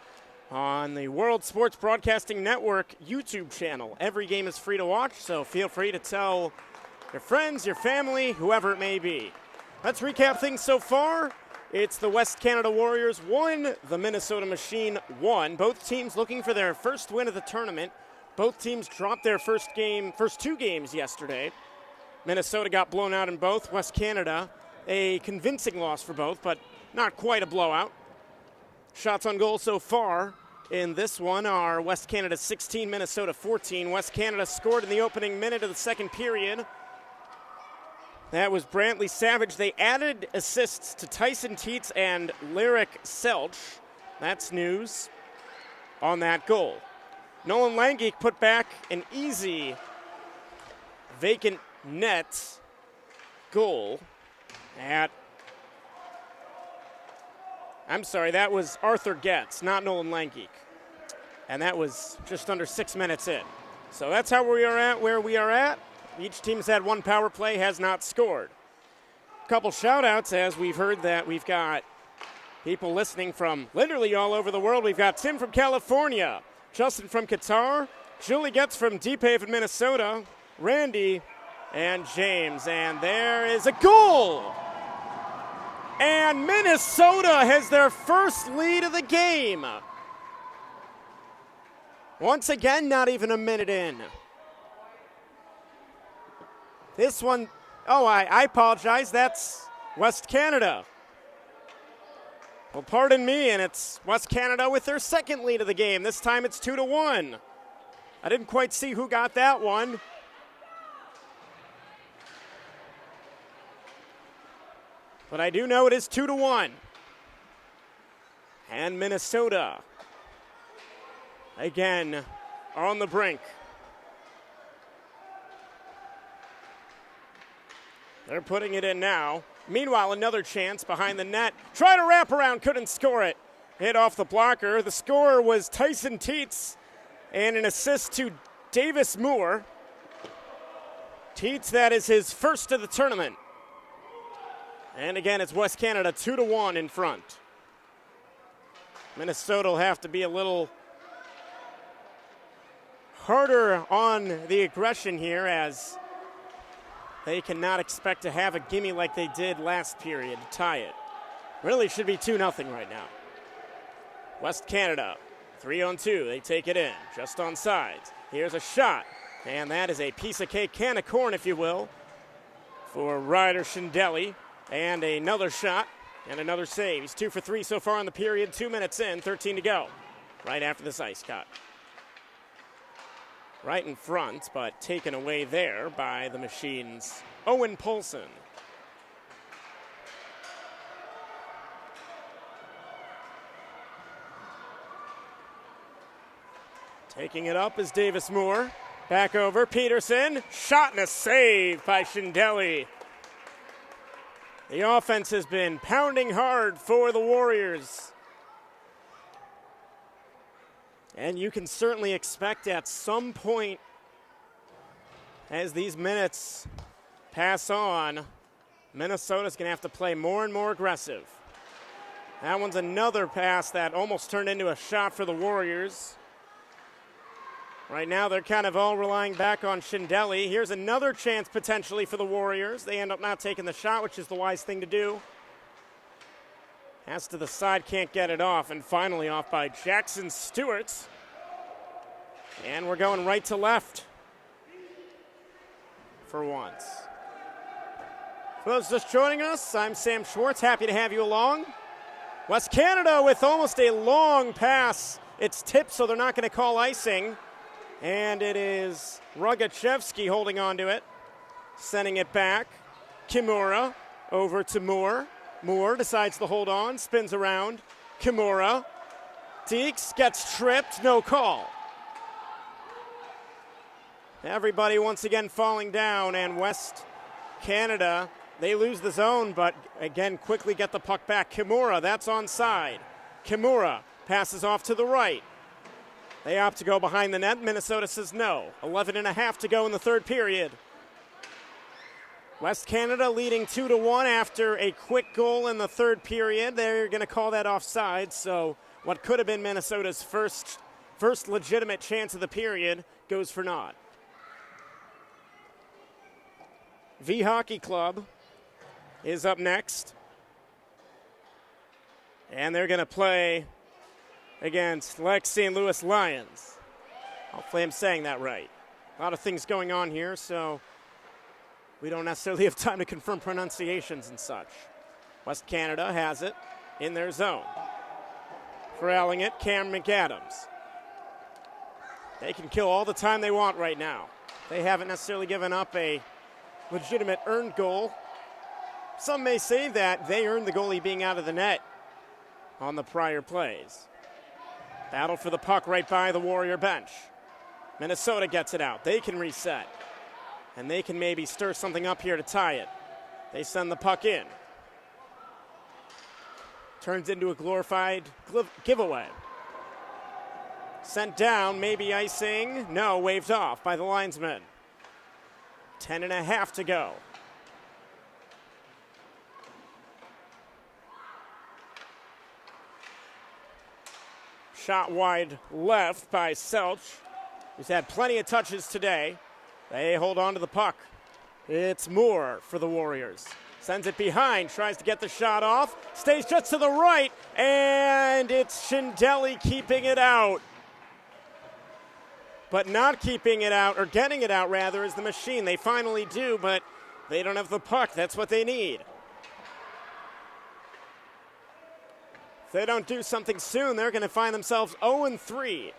on the World Sports Broadcasting Network YouTube channel. Every game is free to watch, so feel free to tell your friends, your family, whoever it may be. Let's recap things so far. It's the West Canada Warriors 1, the Minnesota Machine 1. Both teams looking for their first win of the tournament. Both teams dropped their first 2 games yesterday. Minnesota got blown out in both. West Canada, a convincing loss for both, but not quite a blowout. Shots on goal so far in this one are West Canada 16, Minnesota 14. West Canada scored in the opening minute of the second period. That was Brantley Savage. They added assists to Tyson Teets and Lyric Selch. That's news on that goal. Nolan Langeek put back an easy vacant net goal that was Arthur Getz, not Nolan Langeek. And that was just under 6 minutes in. So that's how we are at where we are at. Each team's had one power play, has not scored. A couple shout-outs as we've heard that we've got people listening from literally all over the world. We've got Tim from California, Justin from Qatar, Julie Getz from Deep Haven, Minnesota, Randy, and James. And there is a goal! And Minnesota has their first lead of the game. Once again, not even a minute in. This one, I apologize, that's West Canada. Well, pardon me, and it's West Canada with their second lead of the game. This time it's 2-1. I didn't quite see who got that one. But I do know it is 2-1. And Minnesota, again, on the brink. They're putting it in now. Meanwhile, another chance behind the net. Try to wrap around, couldn't score it. Hit off the blocker. The scorer was Tyson Teets, and an assist to Davis Moore. Teets, that is his first of the tournament. And again, it's West Canada 2-1 in front. Minnesota will have to be a little harder on the aggression here, as they cannot expect to have a gimme like they did last period to tie it. Really should be 2-0 right now. West Canada, 3-on-2. They take it in, just on sides. Here's a shot, and that is a piece of cake, can of corn, if you will, for Ryder Schindelli. And another shot and another save. He's 2 for 3 so far in the period. 2 minutes in, 13 to go. Right after this ice cut. Right in front, but taken away there by the Machine's Owen Poulsen. Taking it up is Davis Moore. Back over, Peterson. Shot and a save by Schindelli. The offense has been pounding hard for the Warriors. And you can certainly expect at some point, as these minutes pass on, Minnesota's going to have to play more and more aggressive. That one's another pass that almost turned into a shot for the Warriors. Right now, they're kind of all relying back on Schindelli. Here's another chance potentially for the Warriors. They end up not taking the shot, which is the wise thing to do. Pass to the side, can't get it off, and finally off by Jackson Stewart. And we're going right to left for once. For those just joining us, I'm Sam Schwartz. Happy to have you along. West Canada with almost a long pass. It's tipped, so they're not going to call icing. And it is Rogachevsky holding on to it, sending it back. Kimura over to Moore. Moore decides to hold on, spins around. Kimura. Deeks gets tripped, no call. Everybody once again falling down, and West Canada, they lose the zone, but again quickly get the puck back. Kimura, that's onside. Kimura passes off to the right. They opt to go behind the net. Minnesota says no. 11.5 to go in the third period. West Canada leading 2-1 after a quick goal in the third period. They're going to call that offside, so what could have been Minnesota's first legitimate chance of the period goes for naught. V Hockey Club is up next, and they're going to play against Lake St. Louis Lions. Hopefully I'm saying that right. A lot of things going on here, so we don't necessarily have time to confirm pronunciations and such. West Canada has it in their zone. Corralling it, Cam McAdams. They can kill all the time they want right now. They haven't necessarily given up a legitimate earned goal. Some may say that they earned the goalie being out of the net on the prior plays. Battle for the puck right by the Warrior bench. Minnesota gets it out. They can reset. And they can maybe stir something up here to tie it. They send the puck in. Turns into a glorified giveaway. Sent down, maybe icing. No, waved off by the linesman. 10.5 to go. Shot wide left by Selch, who's had plenty of touches today. They hold on to the puck. It's Moore for the Warriors. Sends it behind, tries to get the shot off, stays just to the right, and it's Schindelli keeping it out. But not keeping it out, or getting it out rather, is the Machine. They finally do, but they don't have the puck. That's what they need. If they don't do something soon, they're going to find themselves 0-3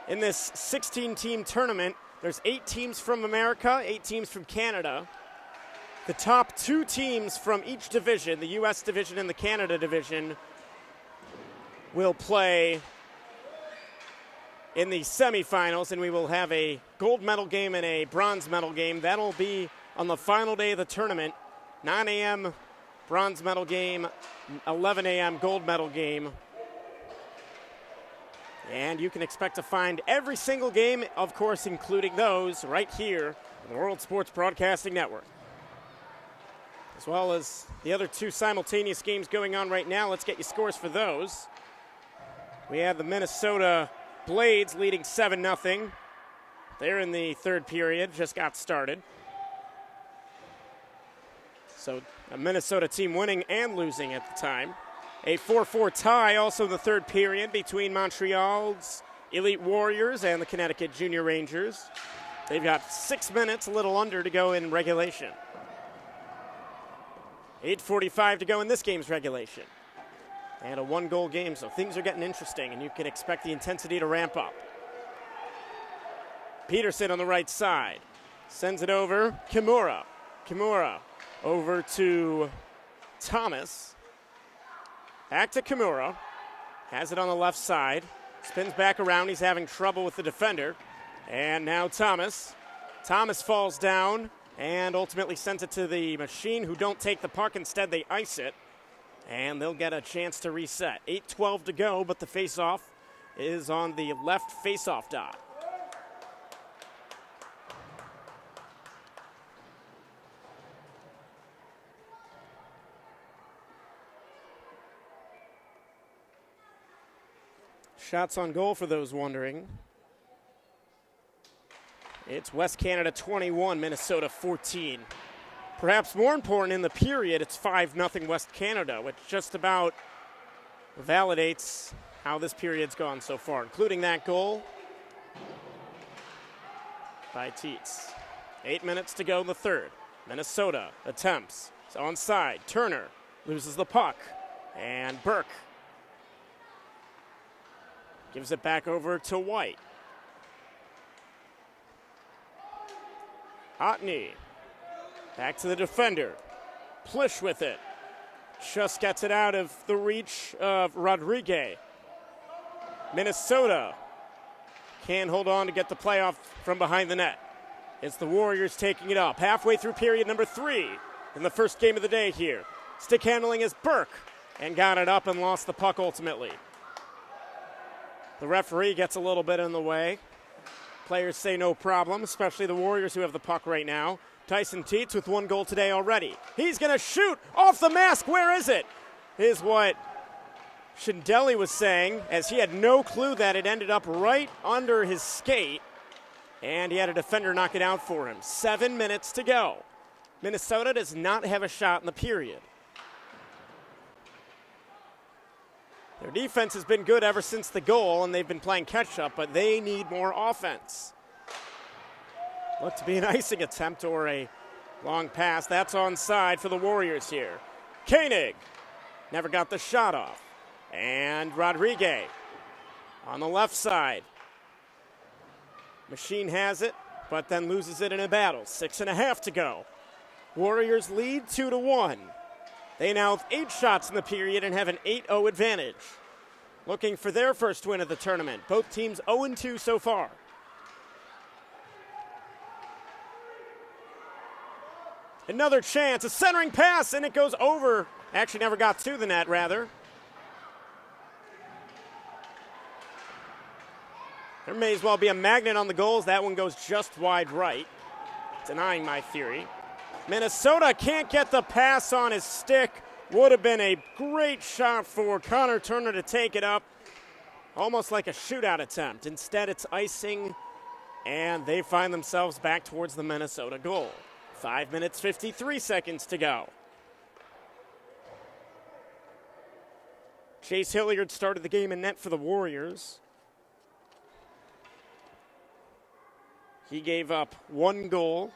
in this 16-team tournament. There's 8 teams from America, 8 teams from Canada. The top 2 teams from each division, the U.S. division and the Canada division, will play in the semifinals, and we will have a gold medal game and a bronze medal game. That'll be on the final day of the tournament, 9 a.m. bronze medal game, 11 a.m. gold medal game. And you can expect to find every single game, of course, including those, right here on the World Sports Broadcasting Network. As well as the other 2 simultaneous games going on right now. Let's get you scores for those. We have the Minnesota Blades leading 7-0. They're in the third period, just got started. So a Minnesota team winning and losing at the time. A 4-4 tie also in the third period between Montreal's Elite Warriors and the Connecticut Junior Rangers. They've got 6 minutes, a little under, to go in regulation. 8:45 to go in this game's regulation. And a 1-goal game, so things are getting interesting, and you can expect the intensity to ramp up. Peterson on the right side. Sends it over. Kimura. Kimura over to Thomas. Back to Kimura. Has it on the left side. Spins back around. He's having trouble with the defender. And now Thomas. Thomas falls down and ultimately sends it to the Machine, who don't take the puck. Instead, they ice it. And they'll get a chance to reset. 8:12 to go, but the faceoff is on the left faceoff dot. Shots on goal for those wondering. It's West Canada 21, Minnesota 14. Perhaps more important in the period, it's 5-0 West Canada, which just about validates how this period's gone so far, including that goal by Tietz. 8 minutes to go in the third. Minnesota attempts. It's onside. Turner loses the puck. And Burke gives it back over to White. Otney back to the defender. Plish with it. Just gets it out of the reach of Rodriguez. Minnesota can hold on to get the playoff from behind the net. It's the Warriors taking it up. Halfway through period number 3 in the first game of the day here. Stick handling is Burke and got it up and lost the puck ultimately. The referee gets a little bit in the way. Players say no problem, especially the Warriors who have the puck right now. Tyson Teets with 1 goal today already. He's going to shoot off the mask. Where is it? Is what Schindelli was saying, as he had no clue that it ended up right under his skate, and he had a defender knock it out for him. 7 minutes to go. Minnesota does not have a shot in the period. Their defense has been good ever since the goal, and they've been playing catch-up, but they need more offense. Looked to be an icing attempt or a long pass. That's onside for the Warriors here. Koenig never got the shot off. And Rodriguez on the left side. Machine has it, but then loses it in a battle. 6.5 to go. Warriors lead 2-1. They now have 8 shots in the period and have an 8-0 advantage. Looking for their first win of the tournament. Both teams 0-2 so far. Another chance, a centering pass, and it goes over. Actually never got to the net, rather. There may as well be a magnet on the goals. That one goes just wide right, denying my theory. Minnesota can't get the pass on his stick. Would have been a great shot for Connor Turner to take it up. Almost like a shootout attempt. Instead, it's icing, and they find themselves back towards the Minnesota goal. 5 minutes, 53 seconds to go. Chase Hilliard started the game in net for the Warriors. He gave up 1 goal.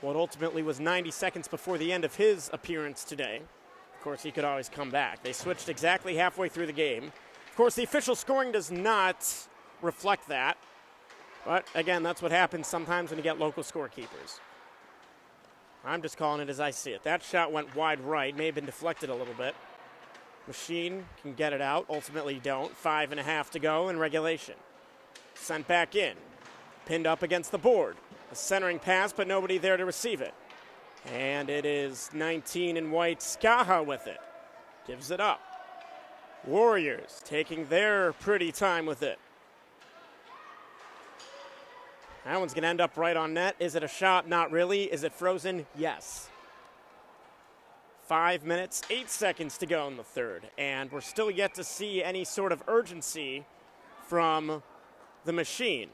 What ultimately was 90 seconds before the end of his appearance today. Of course, he could always come back. They switched exactly halfway through the game. Of course, the official scoring does not reflect that. But, again, that's what happens sometimes when you get local scorekeepers. I'm just calling it as I see it. That shot went wide right, may have been deflected a little bit. Machine can get it out, ultimately don't. 5.5 to go in regulation. Sent back in. Pinned up against the board. A centering pass, but nobody there to receive it. And it is 19 in white, Skaha with it. Gives it up. Warriors taking their pretty time with it. That one's going to end up right on net. Is it a shot? Not really. Is it frozen? Yes. 5 minutes, 8 seconds to go in the third. And we're still yet to see any sort of urgency from the Machine.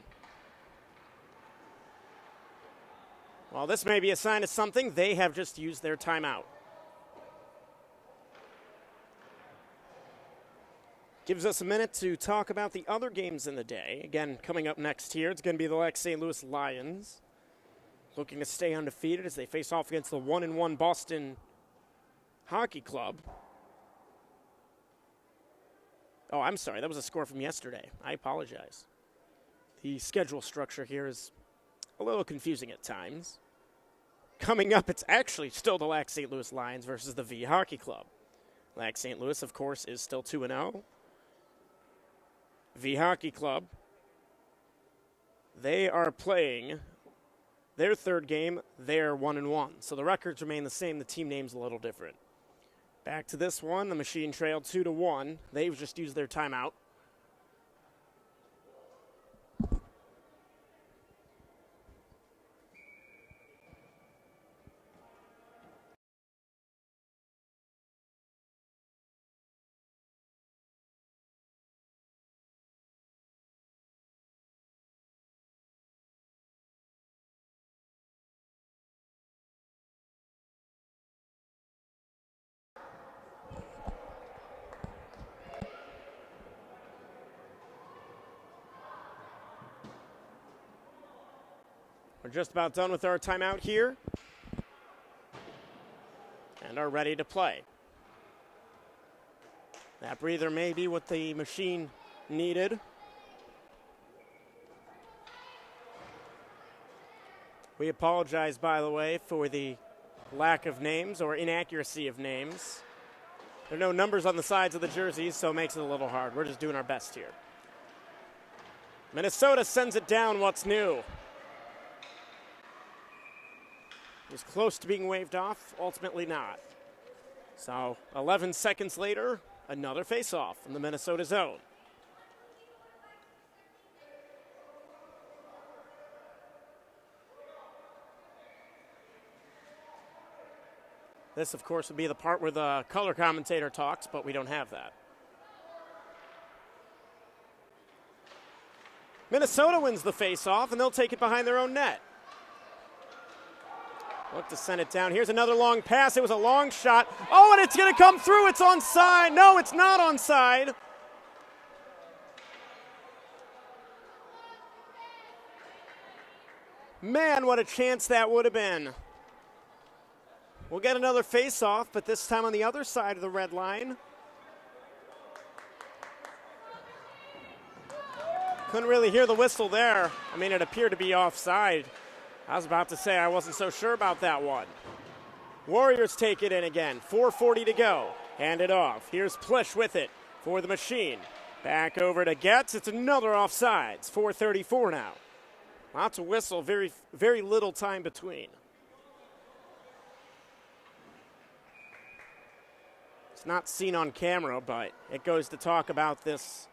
Well, this may be a sign of something. They have just used their timeout. Gives us a minute to talk about the other games in the day. Again, coming up next here, it's going to be the Lake St. Louis Lions, looking to stay undefeated as they face off against the 1-1 Boston Hockey Club. Oh, I'm sorry. That was a score from yesterday. I apologize. The schedule structure here is a little confusing at times. Coming up, it's actually still the Lac St. Louis Lions versus the V Hockey Club. Lac St. Louis, of course, is still 2-0. V Hockey Club, they are playing their third game. They're 1-1. So the records remain the same. The team name's a little different. Back to this one. The Machine trailed 2-1. They've just used their timeout. We're just about done with our timeout here and are ready to play. That breather may be what the Machine needed. We apologize, by the way, for the lack of names or inaccuracy of names. There are no numbers on the sides of the jerseys, so it makes it a little hard. We're just doing our best here. Minnesota sends it down. What's new? It was close to being waved off, ultimately not. So 11 seconds later, another face-off in the Minnesota zone. This, of course, would be the part where the color commentator talks, but we don't have that. Minnesota wins the face-off, and they'll take it behind their own net. Look to send it down. Here's another long pass. It was a long shot. Oh, and it's going to come through. It's onside. No, it's not onside. Man, what a chance that would have been. We'll get another face-off, but this time on the other side of the red line. Couldn't really hear the whistle there. I mean, it appeared to be offside. I was about to say I wasn't so sure about that one. Warriors take it in again. 4:40 to go. Hand it off. Here's Plish with it for the Machine. Back over to Getz. It's another offsides. 4:34 now. Lots of whistle, very, very little time between. It's not seen on camera, but it goes to talk about this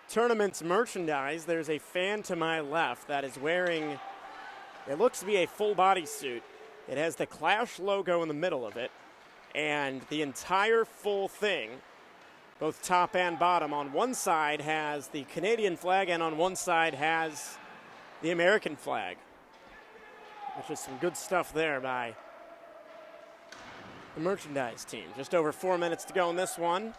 tournament's merchandise. There's a fan to my left that is wearing, it looks to be a full body suit. It has the Clash logo in the middle of it, and the entire full thing, both top and bottom, on one side has the Canadian flag and on one side has the American flag, which is some good stuff there by the merchandise team. Just over 4 minutes to go in this one.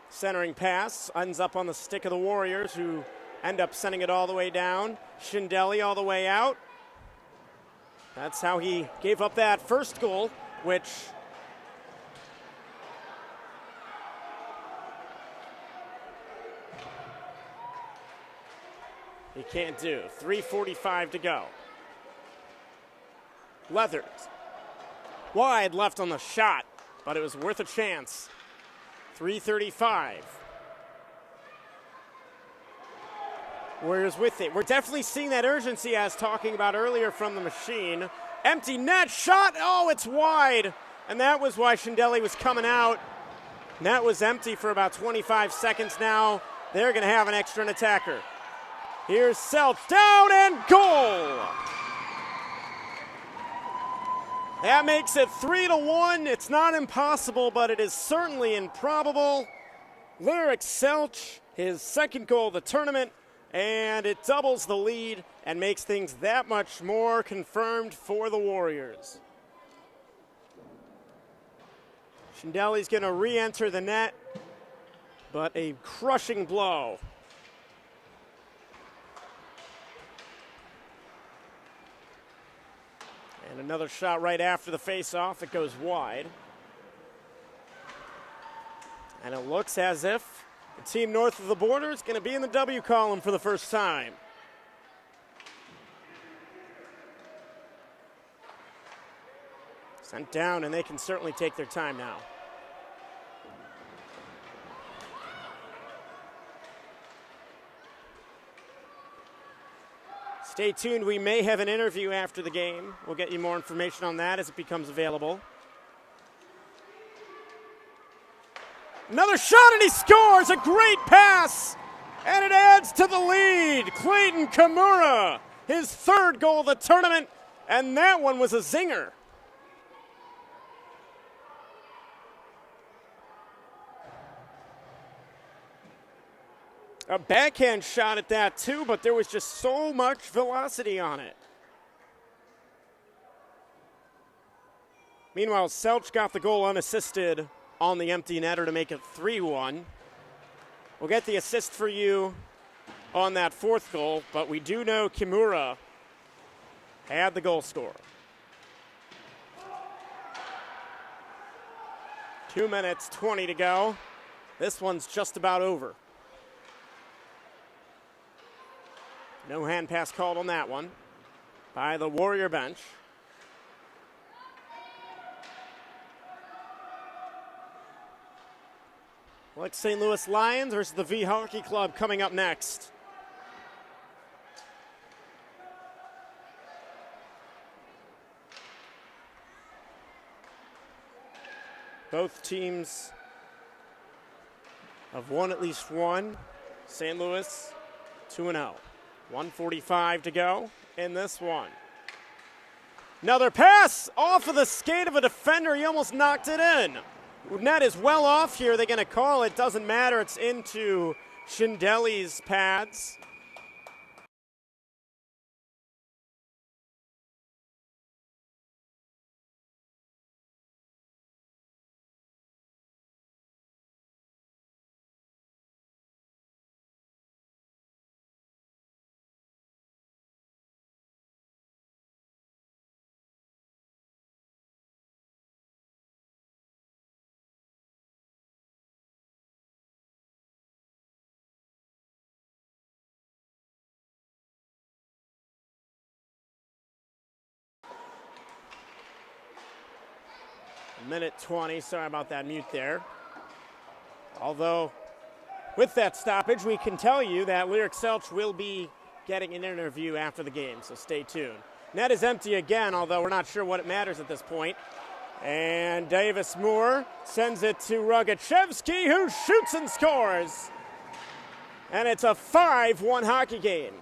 Centering pass ends up on the stick of the Warriors, who end up sending it all the way down. Schindelli all the way out. That's how he gave up that first goal, which he can't do. 3:45 to go. Leathers. Wide left on the shot, but it was worth a chance. 3:35. Warriors with it. We're definitely seeing that urgency as talking about earlier from the Machine. Empty net shot. Oh, it's wide. And that was why Schindelli was coming out. Net was empty for about 25 seconds now. They're going to have an extra attacker. Here's Self down and goal. That makes it 3-1. It's not impossible, but it is certainly improbable. Lyric Selch, his second goal of the tournament, and it doubles the lead and makes things that much more confirmed for the Warriors. Schindelli's going to re-enter the net, but a crushing blow. And another shot right after the face-off. It goes wide. And it looks as if the team north of the border is going to be in the W column for the first time. Sent down, and they can certainly take their time now. Stay tuned. We may have an interview after the game. We'll get you more information on that as it becomes available. Another shot, and he scores! A great pass! And it adds to the lead. Clayton Kimura, his third goal of the tournament, and that one was a zinger. A backhand shot at that too, but there was just so much velocity on it. Meanwhile, Selch got the goal unassisted on the empty netter to make it 3-1. We'll get the assist for you on that fourth goal, but we do know Kimura had the goal scorer. 2 minutes, 20 to go. This one's just about over. No hand pass called on that one by the Warrior bench. Like St. Louis Lions versus the V Hockey Club coming up next. Both teams have won at least one. St. Louis 2-0. 1:45 to go in this one. Another pass off of the skate of a defender. He almost knocked it in. Net is well off here. They're going to call it. Doesn't matter. It's into Schindeli's pads. Minute 20, sorry about that mute there. Although, with that stoppage, we can tell you that Lyric Selch will be getting an interview after the game, so stay tuned. Net is empty again, although we're not sure what it matters at this point. And Davis Moore sends it to Rogachevsky, who shoots and scores. And it's a 5-1 hockey game.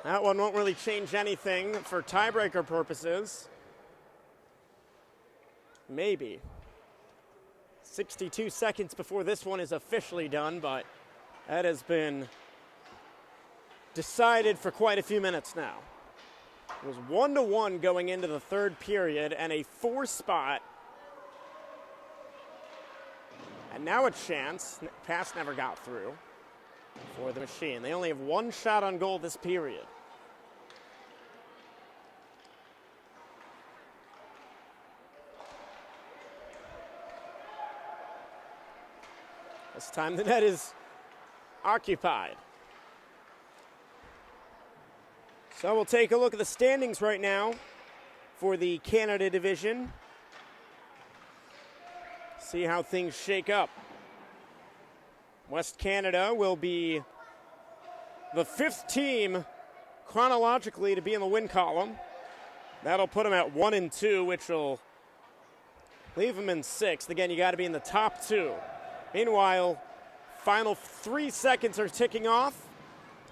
That one won't really change anything for tiebreaker purposes. Maybe. 62 seconds before this one is officially done, but that has been decided for quite a few minutes now. It was 1-1 going into the third period and a 4 spot. And now a chance. Pass never got through for the Machine. They only have 1 shot on goal this period. This time the net is occupied. So we'll take a look at the standings right now for the Canada division. See how things shake up. West Canada will be the 5th team chronologically to be in the win column. That'll put them at 1-2, which will leave them in 6th. Again, you got to be in the top 2. Meanwhile, final 3 seconds are ticking off,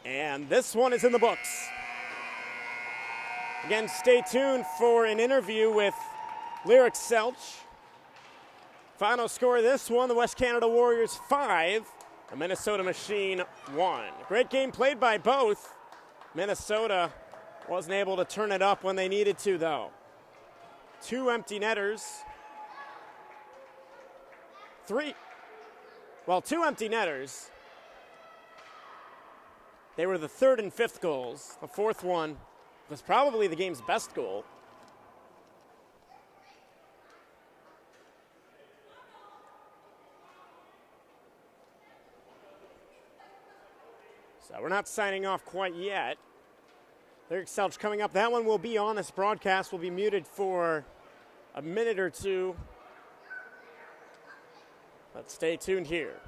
and this one is in the books. Again, stay tuned for an interview with Lyric Selch. Final score of this one, the West Canada Warriors 5, the Minnesota Machine 1. Great game played by both. Minnesota wasn't able to turn it up when they needed to, though. 2 empty netters. 2 empty netters. They were the 3rd and 5th goals. The 4th one was probably the game's best goal. So we're not signing off quite yet. Lyric Selch coming up. That one will be on this broadcast. Will be muted for a minute or two. But stay tuned here.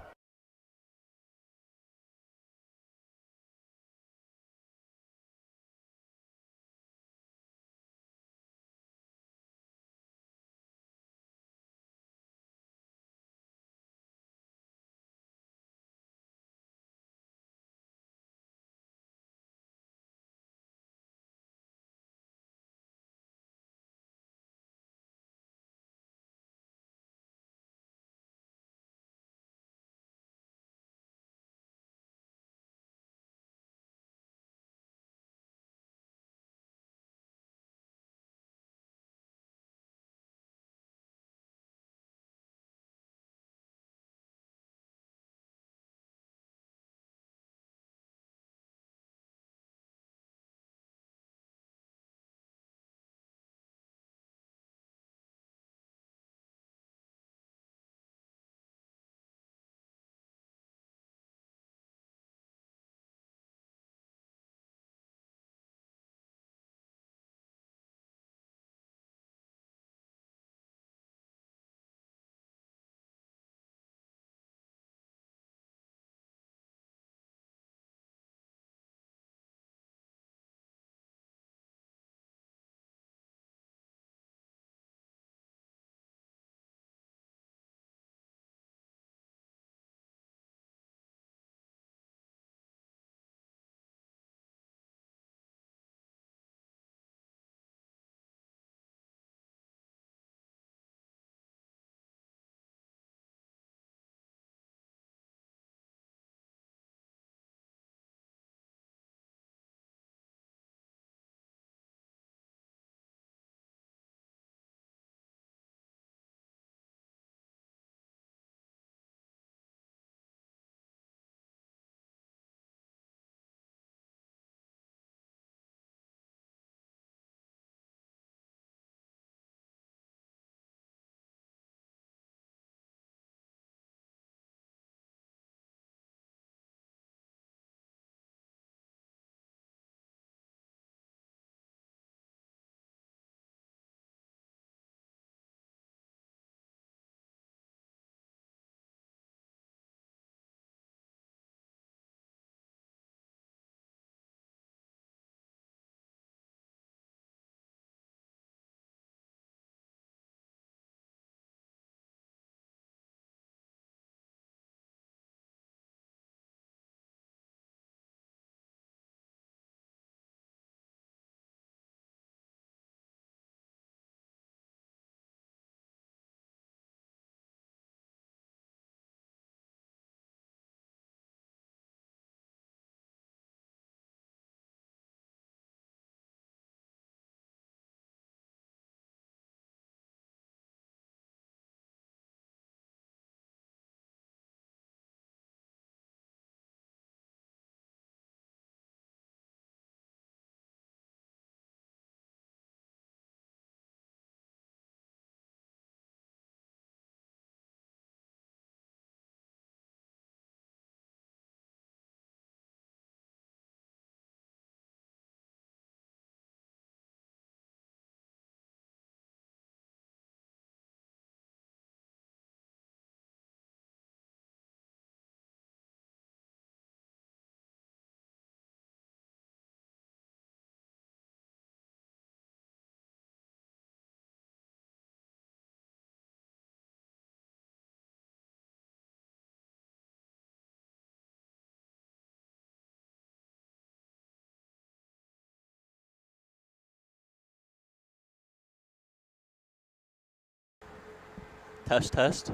Test, test.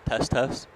Test, test.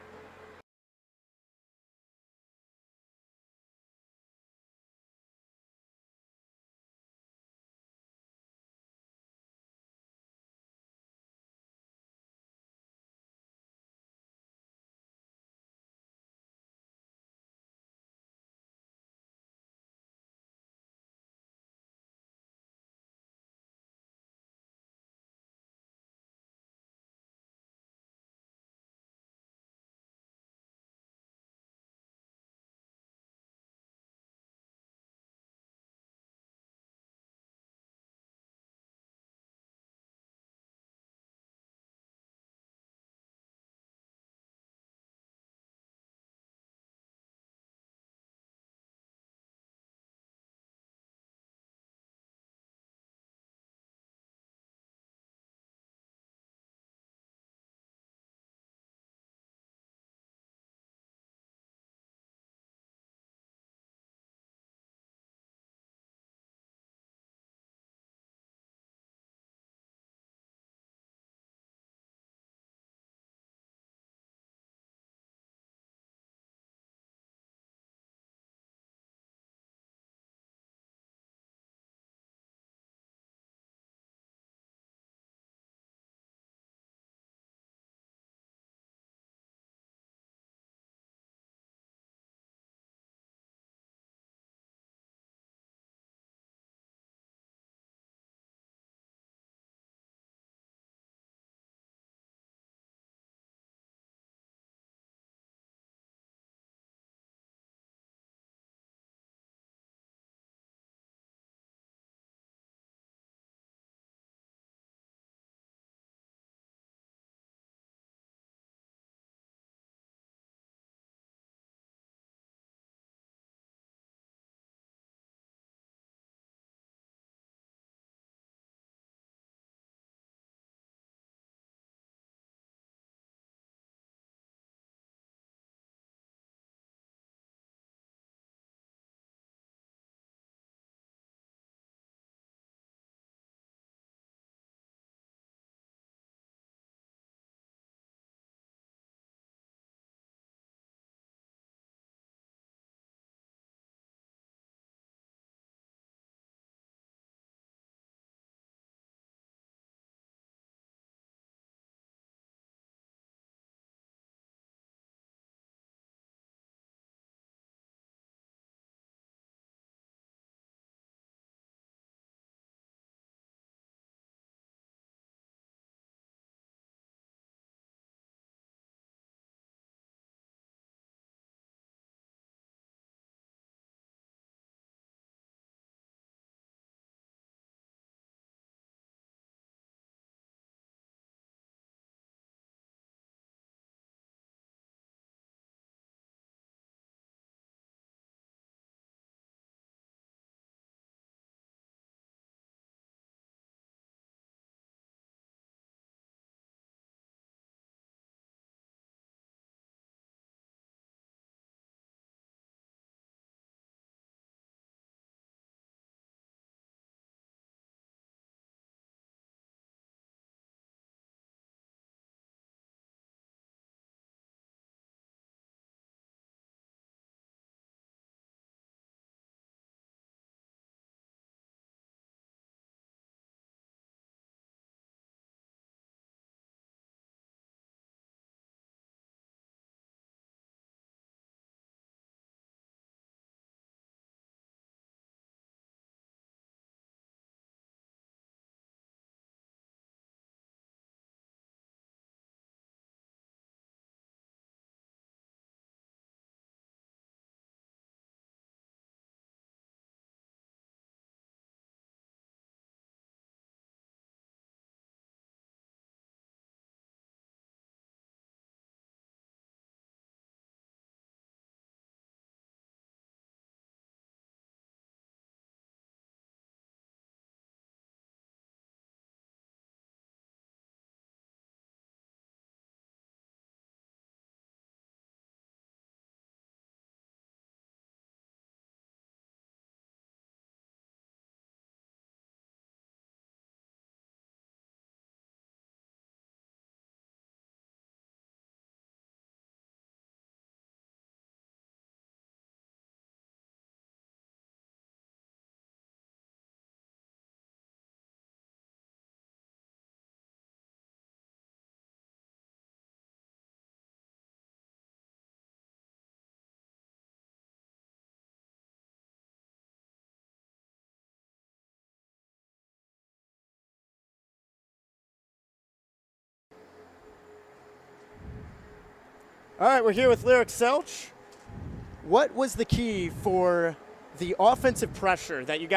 All right, we're here with Lyric Selch. What was the key for the offensive pressure that you guys